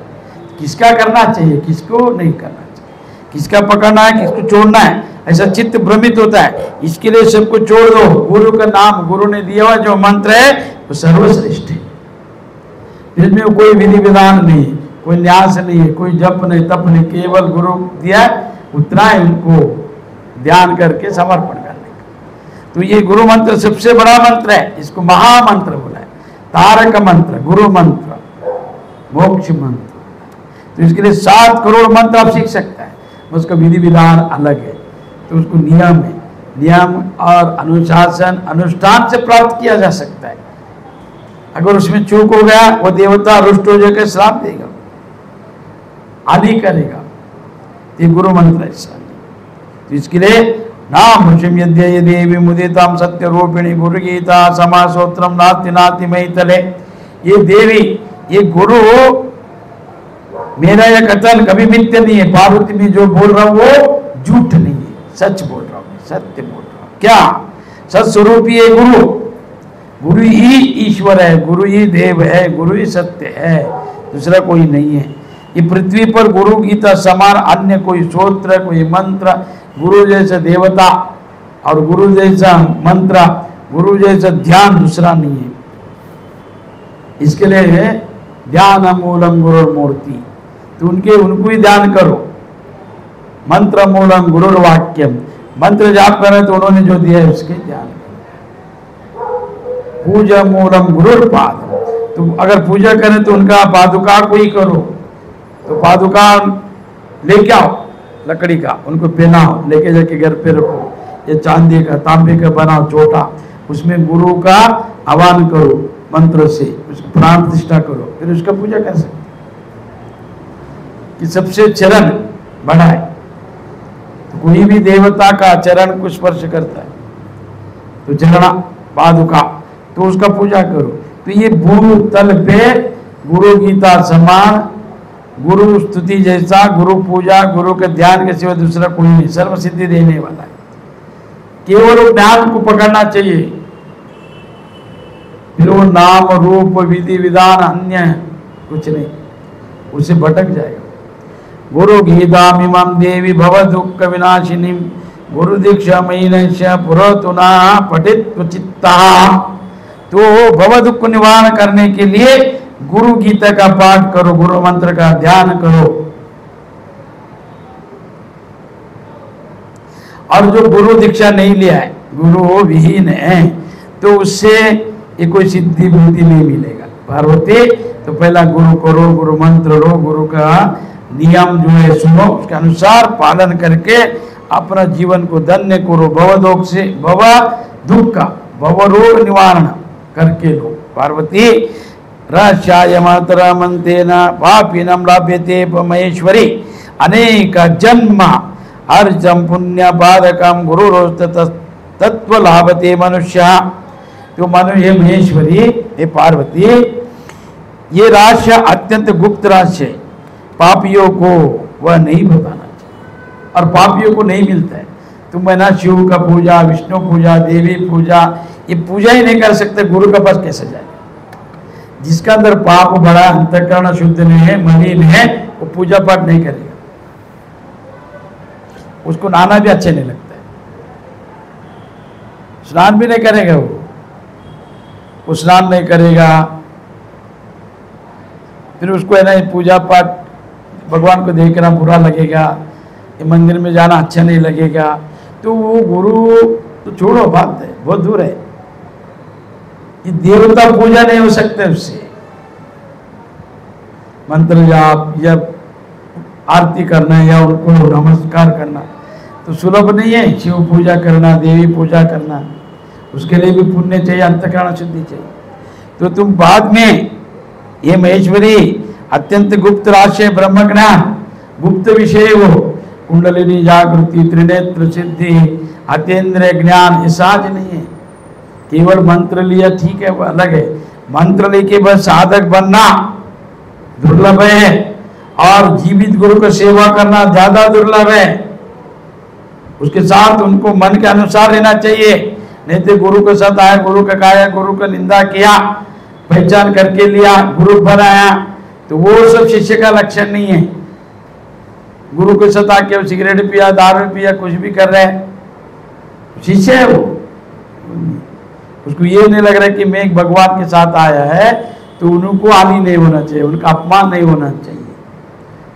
किसका करना चाहिए, किसको नहीं करना चाहिए, किसका पकड़ना है, किसको छोड़ना है, ऐसा चित्त भ्रमित होता है। इसके लिए सबको छोड़ दो। गुरु का नाम, गुरु ने दिया हुआ जो मंत्र है वो सर्वश्रेष्ठ है, इसमें कोई विधि विधान नहीं, कोई न्यास नहीं है, कोई जप नहीं, तप नहीं, केवल गुरु दिया उतना है, उनको ध्यान करके समर्पण करने का। तो ये गुरु मंत्र सबसे बड़ा मंत्र है, इसको महामंत्र बोला है, तारक मंत्र, गुरु मंत्र, मोक्ष मंत्र। तो इसके लिए 7 करोड़ मंत्र आप सीख सकता है, उसका विधि विधान अलग है। तो उसको नियम है, नियम और अनुशासन अनुष्ठान से प्राप्त किया जा सकता है। अगर उसमें चूक हो गया, वो देवता रुष्ट हो जाकर श्राप देगा, आदि करेगा। ये गुरु मंत्र ऐसा। तो इसके लिए नाम यद्य देवी मुदिताम सत्य रूपिणी गुरु गीता समासोत्रम नाति नाति मैतले। ये देवी, ये गुरु मेरा यह कथन कभी मिथ्या नहीं है, पार्वती में जो बोल रहा हूं वो झूठ नहीं है, सच बोल रहा हूं, सत्य बोल रहा हूं। क्या सत्स्वरूपी है गुरु, गुरु ही ईश्वर है, गुरु ही देव है, गुरु ही सत्य है, दूसरा कोई नहीं है। ये पृथ्वी पर गुरु गीता समान अन्य कोई सूत्र, कोई मंत्र, गुरु जैसा देवता और गुरु जैसा मंत्र, गुरु जैसा ध्यान दूसरा नहीं है। इसके लिए ध्यान मूलम गुरु मूर्ति, तो उनको ही ध्यान करो। मंत्र मूलम गुरुर वाक्यम, मंत्र जाप करें तो उन्होंने जो दिया है उसके ध्यान करो। पूजा मूलम गुरुर पाद, तो अगर पूजा करें तो उनका पादुका को ही करो। तो पादुका लेके आओ लकड़ी का, उनको पहनाओ, लेके जाके घर पे रखो। ये चांदी का, तांबे का बनाओ छोटा, उसमें गुरु का आह्वान करो मंत्र से, उसको प्राण प्रतिष्ठा करो, फिर उसका पूजा कर सकते कि सबसे चरण बड़ा है। तो कोई भी देवता का चरण को स्पर्श करता है तो चरण पादुका, तो उसका पूजा करो। तो ये भू तल पे गुरु गीता समान, गुरु स्तुति जैसा, गुरु पूजा, गुरु के ध्यान के सिवा दूसरा कोई नहीं, सर्व सिद्धि देने वाला है। केवल ज्ञान को पकड़ना चाहिए, फिर वो नाम रूप विधि विधान अन्य कुछ नहीं, उसे भटक जाएगा। गुरु गीतामिमं देवी भव दुख विनाशिनी गुरु दीक्षा मयीनश्य पुरतुना पठित चित्ता। तो भव दुख निवारण करने के लिए गुरु गीता का पाठ करो, गुरु मंत्र का ध्यान करो। और जो गुरु दीक्षा नहीं लिया है, गुरु विहीन है, तो उससे ये कोई सिद्धि बुद्धि नहीं मिलेगा। पार्वती तो पहला गुरु करो, गुरु मंत्र लो, गुरु का नियम जो है सुनो, उसके अनुसार पालन करके अपना जीवन को धन्य करो। भवदोष से भव दुख का भव रोग निवारण करके लो। पार्वती रहस्याय मातरमंतेन पापिनं लाभ्यते महेश्वरी। अनेक जन्म अर्जम पुण्य पादकम गुरु तत्व लाभते मनुष्य। तो मनु ये महेश्वरी, ये पार्वती, ये रहस्य अत्यंत गुप्त रहस्य है, पापियों को वह नहीं बताना चाहिए और पापियों को नहीं मिलता है। तुम है ना शिव का पूजा, विष्णु पूजा, देवी पूजा, ये पूजा ही नहीं कर सकते, गुरु के पास कैसे जाए? जिसका अंदर पाप बड़ा, अंतःकरण शुद्ध नहीं है, मलिन है, वो पूजा पाठ नहीं करेगा, उसको नहाना भी अच्छे नहीं लगता है, स्नान भी नहीं करेगा, वो स्नान नहीं करेगा, फिर उसको है ना पूजा पाठ भगवान को देखना बुरा लगेगा, ये मंदिर में जाना अच्छा नहीं लगेगा, तो वो गुरु तो छोड़ो, बात है बहुत दूर है। ये देवता पूजा नहीं हो सकते उससे, मंत्र जाप या आरती करना या उनको नमस्कार करना तो सुलभ नहीं है। शिव पूजा करना, देवी पूजा करना, उसके लिए भी पुण्य चाहिए, अंतःकरण शुद्धि चाहिए। तो तुम बाद में ये महेश्वरी अत्यंत गुप्त रहस्य ब्रह्म ज्ञान, गुप्त विषय, वो कुंडलिनी जागृति, त्रिनेत्र सिद्धि, अतीन्द्रिय ज्ञान, ये सहज नहीं है। केवल मंत्र लिया ठीक है, वो अलग है, मंत्र लेके बस साधक बनना दुर्लभ है, और जीवित गुरु को सेवा करना ज्यादा दुर्लभ है। उसके साथ उनको मन के अनुसार रहना चाहिए, नहीं तो गुरु के साथ आया, गुरु का गाया, गुरु का निंदा किया, पहचान करके लिया, गुरु बनाया, तो वो सब शिष्य का लक्षण नहीं है। गुरु के साथ आके सिगरेट पिया, दारू पिया, कुछ भी कर रहे हैं, शिष्य है वो, उसको ये नहीं लग रहा है कि मैं एक भगवान के साथ आया है, तो उनको हानि नहीं होना चाहिए, उनका अपमान नहीं होना चाहिए,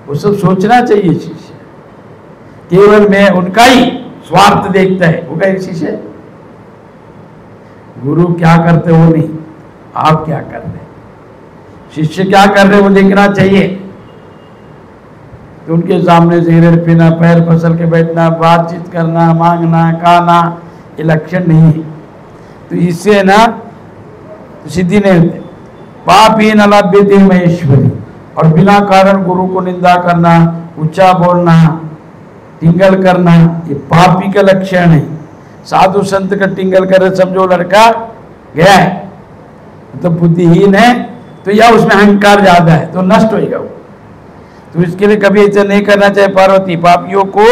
वो सब सोचना चाहिए। शिष्य केवल मैं उनका ही स्वार्थ देखता है, वो क्या शिष्य? गुरु क्या करते वो नहीं, आप क्या कर रहे, शिष्य क्या कर रहे वो देखना चाहिए। तो उनके सामने सिगरेट पीना, पैर पसल के बैठना, बातचीत करना, मांगना, खाना, ये लक्षण नहीं है। तो इससे ना तो सिद्धि नहीं होते। पापी न लभ्यते महेश्वरी, और बिना कारण गुरु को निंदा करना, ऊंचा बोलना, टिंगल करना, ये पापी का लक्षण है। साधु संत का टिंगल करे, समझो लड़का गया है तो बुद्धिहीन है, तो या उसमें अहंकार ज्यादा है, तो नष्ट होएगा वो। तो इसके लिए कभी ऐसा नहीं करना चाहिए। पार्वती, पापियों को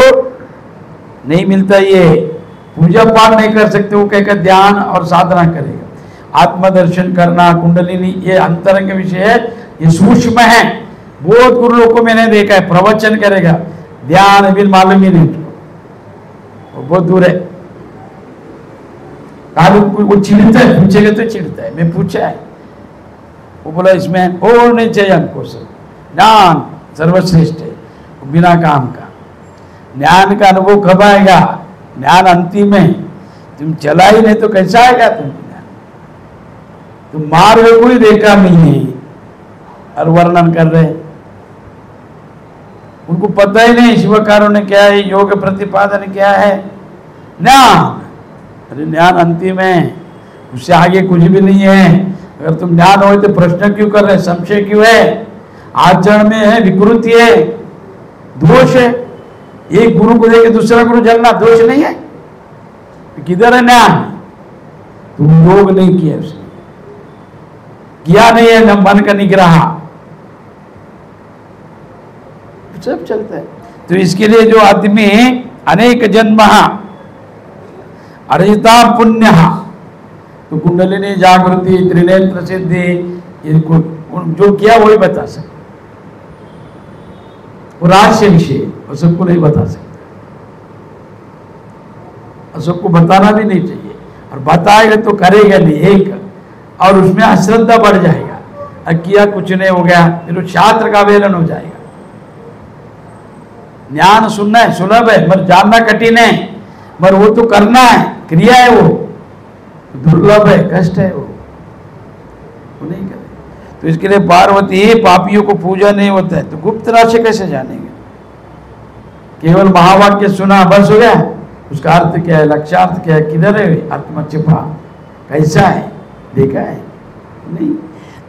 नहीं मिलता, ये पूजा पाठ नहीं कर सकते, वो कहकर ध्यान और साधना करेगा। आत्मदर्शन करना, कुंडलिनी, ये अंतरंग विषय है, ये सूक्ष्म है। बहुत गुरु लोगों को मैंने देखा है, प्रवचन करेगा, ध्यान भी मालूम ही नहीं, वो बहुत दूर है। वो चिढ़ता है, पूछेगा तो चिढ़ता है, मैं पूछा है, वो बोला इसमें और नहीं चाहिए हमको, सब ज्ञान सर्वश्रेष्ठ है, बिना काम का। ज्ञान का अनुभव कब आएगा? ज्ञान अंतिम है, तुम चला ही नहीं तो कैसा आएगा तुम ज्ञान? तुम मार्ग को ही देखा नहीं है और वर्णन कर रहे, उनको पता ही नहीं शिवकारों ने क्या है, योग प्रतिपादन क्या है, ज्ञान। अरे ज्ञान अंतिम है, उससे आगे कुछ भी नहीं है। अगर तुम ज्ञान हो तो प्रश्न क्यों कर रहे, संशय क्यों है? आचरण में है विकृति है, दोष है। एक गुरु को देखे दूसरा गुरु जलना दोष नहीं है? किधर है ज्ञान? तुम योग नहीं किया, उसने किया नहीं है, न मन का निग्रह, सब चलता है। तो इसके लिए जो आदमी अनेक जन्म अर्जिता पुण्य, तो कुंडलिनी जागृति, त्रिनेत्र सिद्धि, इनको जो किया वही बता सकते, वो रहस्य विषय और सबको नहीं बता सकते, और सबको बताना भी नहीं चाहिए, और बताएगा तो करेगा नहीं एक, और उसमें अश्रद्धा बढ़ जाएगा, और किया कुछ नहीं हो गया, फिर वो शास्त्र का अवहेलन हो जाएगा। ज्ञान सुनना है सुलभ है, मगर जानना कठिन है, मगर वो तो करना है, क्रिया है, वो दुर्लभ है, कष्ट है, वो नहीं करे। तो इसके लिए पार्वती, पापियों को पूजा नहीं होता है, तो गुप्त रहस्य कैसे जानेंगे? केवल महावाक्य सुना बस हो गया, उसका अर्थ क्या है, लक्ष्यार्थ क्या है, किधर है आत्मा छिपा, कैसा है, देखा है नहीं।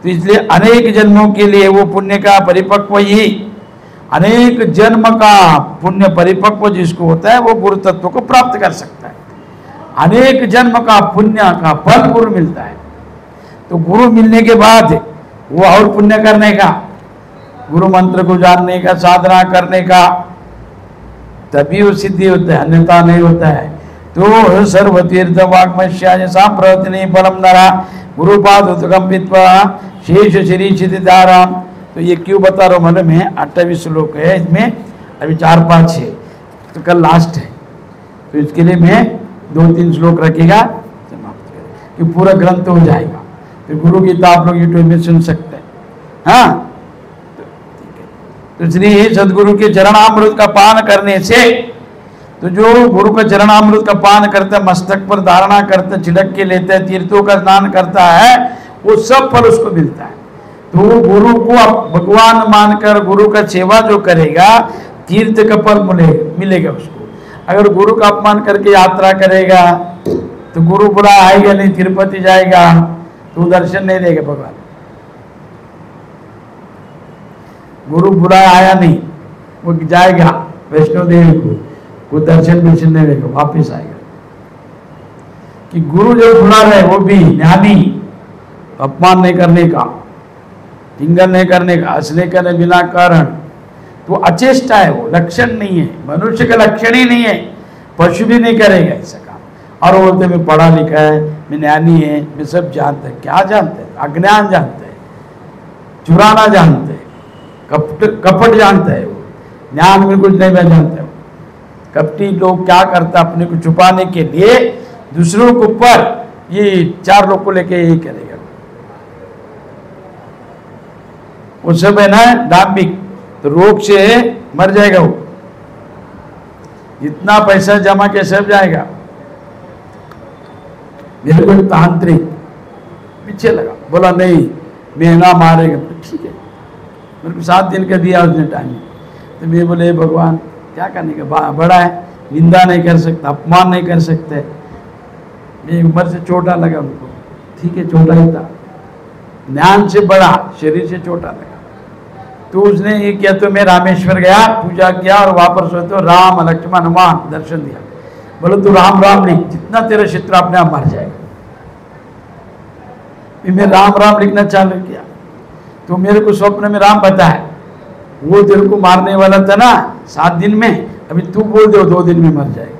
तो इसलिए अनेक जन्मों के लिए वो पुण्य का परिपक्व ही अनेक जन्म का पुण्य परिपक्व जिसको होता है वो गुरु तत्व को प्राप्त कर सकता है। अनेक जन्म का पुण्य का फल गुरु मिलता है। तो गुरु मिलने के बाद वो और पुण्य करने का, गुरु मंत्र को जानने का, साधना करने का, तभी वो सिद्धि होता है, अन्यथा नहीं होता है। तो सर्वतीर्थ वाग्मश्याय सांप्रवतने फलम नरा गुरुपाद उत्कंपित्वा शेष श्री क्षितिधाराम। तो ये क्यों बता रहा हूँ मालूम है? 28 श्लोक है इसमें, अभी 4-5 है, तो कल लास्ट है। तो इसके लिए मैं 2-3 श्लोक रखेगा समाप्त करें कि पूरा ग्रंथ हो जाएगा। फिर गुरु गीता आप लोग यूट्यूब में सुन सकते हैं। हाँ, तो इसलिए सदगुरु के चरणामृत का पान करने से, तो जो गुरु का चरणामृत का पान करता है, मस्तक पर धारणा करता है, छिड़क के लेता है, तीर्थों का स्नान करता है, वो सब फल उसको मिलता है। तो गुरु को भगवान मानकर गुरु का सेवा जो करेगा, तीर्थ का फल मिलेगा उसको। अगर गुरु का अपमान करके यात्रा करेगा तो गुरु बुला आएगा नहीं, तिरुपति जाएगा तो दर्शन नहीं देगा भगवान। गुरु बुला आया नहीं, वो जाएगा वैष्णो देवी को, वो दर्शन नहीं देगा, वापिस आएगा। कि गुरु जो बुला रहे वो भी ज्ञानी, अपमान नहीं करने का, टिंगन नहीं करने का, हंसने का नहीं बिना कारण, तो अचेष्टा है, वो लक्षण नहीं है, मनुष्य का लक्षण ही नहीं है। पशु भी नहीं करेगा ऐसा काम। और वो बोलते मैं पढ़ा लिखा है, मैं ज्ञानी है, मैं सब जानते हैं। क्या जानते हैं? अज्ञान जानते हैं, चुराना जानते हैं, कपट जानता है। वो ज्ञान में कुछ नहीं मैं जानता हूँ। कपटी लोग क्या करता, अपने को छुपाने के लिए दूसरों के ऊपर ये 4 लोग को लेके यही करेगा। वो सब है ना डांबिक, तो रोग से मर जाएगा वो। जितना पैसा जमा के सब जाएगा। मेरे को तांत्रिक पीछे लगा, बोला नहीं महीना मारेगा। ठीक है, मेरे को 7 दिन का दिया उसने टाइम। तो मैं बोले भगवान क्या करने का, बड़ा है, निंदा नहीं कर सकता, अपमान नहीं कर सकते। मेरी उम्र से छोटा लगा उनको, ठीक है छोटा ही था, ज्ञान से बड़ा, शरीर से छोटा लगा। तो उसने ये किया, तो मैं रामेश्वर गया, पूजा किया और वापस हुए तो राम लक्ष्मण हनुमान दर्शन दिया। बोले तू राम राम लिख, जितना तेरा चित्र अपने आप मर जाएगा। मैं राम राम लिखना चालू किया तो मेरे को स्वप्न में राम बताया, वो तेरे को मारने वाला था ना 7 दिन में, अभी तू बोल दे 2 दिन में मर जाएगा।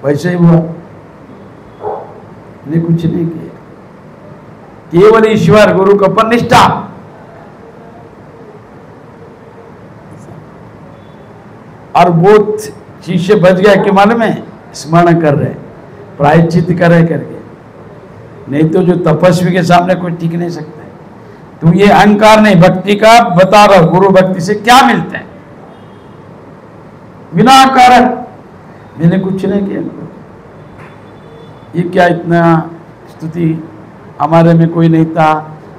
वैसे ही हुआ, ने कुछ नहीं किया। केवल ईश्वर गुरु का पर निष्ठा। और बहुत शिष्य बच गया कि मालूम है, स्मरण कर रहे, प्रायश्चित कर रहे करके। नहीं तो जो तपस्वी के सामने कोई टिक नहीं सकता है। तो ये अहंकार नहीं, भक्ति का बता रहा, गुरु भक्ति से क्या मिलता है बिना कारण। मैंने कुछ नहीं किया, ये क्या इतना स्तुति, हमारे में कोई नहीं था,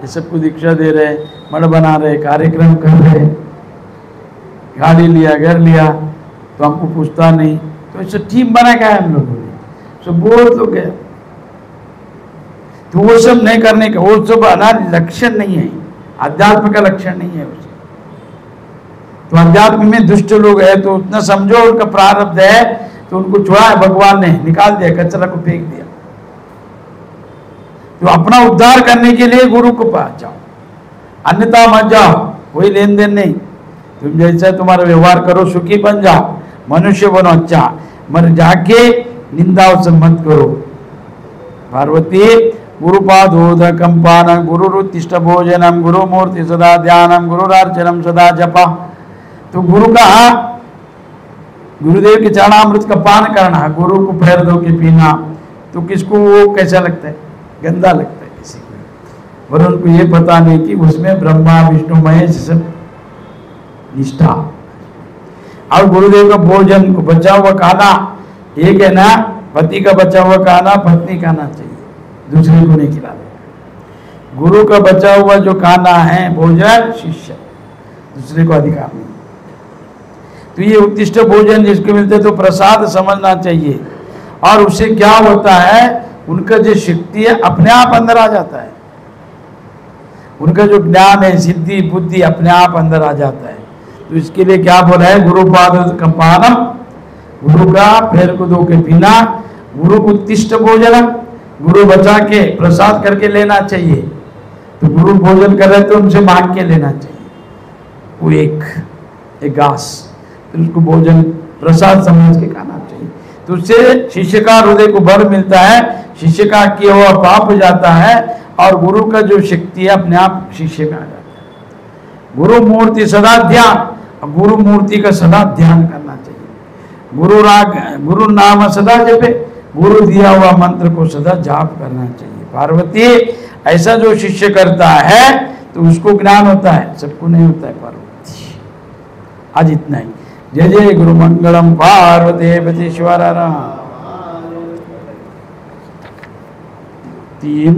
ये सबको दीक्षा दे रहे, मठ बना रहे, कार्यक्रम कर रहे, गाड़ी लिया, घर लिया, तो हमको पूछता नहीं। तो ऐसे टीम बना गया हम लोगों ने, सब बोल तो गया। तो वो सब नहीं करने का, वो सब लक्षण नहीं है, अध्यात्म का लक्षण नहीं है उसे। तो अध्यात्म में दुष्ट लोग है तो उतना समझो, उनका प्रारब्ध है तो उनको छोड़ा है भगवान ने, निकाल दिया, कचरा को फेंक दिया। तो अपना उद्धार करने के लिए गुरु को पास जाओ, अन्यथा मत जाओ, कोई लेन देन नहीं। तुम जैसा तुम्हारा व्यवहार करो, सुखी बन जाओ, मनुष्य बनो अच्छा, मर जाके निंदा सब मत करो। पार्वती गुरुपादोदकं पानं गुरुरुत्तिष्ठ भोजनम गुरुमूर्ति सदा ध्यानम गुरुरार्चनम सदा जपा। तो गुरु का, गुरुदेव के चरणामृत का पान करना, गुरु को पैर धो के पीना, तो किसको वो कैसा लगता है? गंदा लगता है किसी को। और उनको ये पता नहीं कि उसमें ब्रह्मा विष्णु महेश सब निष्ठा। और गुरुदेव का भोजन को बचा हुआ खाना, एक है ना पति का बचा हुआ खाना पत्नी खाना चाहिए, दूसरे को नहीं खिलाना। गुरु का बचा हुआ जो खाना है भोजन, शिष्य, दूसरे को अधिकार नहीं। तो ये उत्तिष्ठ भोजन जिसको मिलते तो प्रसाद समझना चाहिए। और उससे क्या होता है, उनका जो शक्ति है अपने आप अंदर आ जाता है, उनका जो ज्ञान है, सिद्धि बुद्धि अपने आप अंदर आ जाता है। तो इसके लिए क्या बोला है, गुरुपाद कपानम, गुरु का पैर को धो के पीना, गुरु उत्तिष्ठ भोजनम, गुरु बचा के प्रसाद करके लेना चाहिए। तो गुरु भोजन कर रहे तो उनसे मांग के लेना चाहिए, वो एक घास, तो उसको भोजन प्रसाद समझ के खाना चाहिए। तो उससे शिष्य का हृदय को बल मिलता है, शिष्य का किया हुआ पाप जाता है और गुरु का जो शक्ति है अपने आप शिष्य में आ जाता है। गुरु मूर्ति सदा ध्यान, गुरु मूर्ति का सदा ध्यान करना चाहिए। गुरु नाम सदा जपे, गुरु दिया हुआ मंत्र को सदा जाप करना चाहिए। पार्वती ऐसा जो शिष्य करता है तो उसको ज्ञान होता है, सबको नहीं होता है पार्वती। आज इतना ही। जय जय गुरु मंगलम पार्वती पति शिवारा 3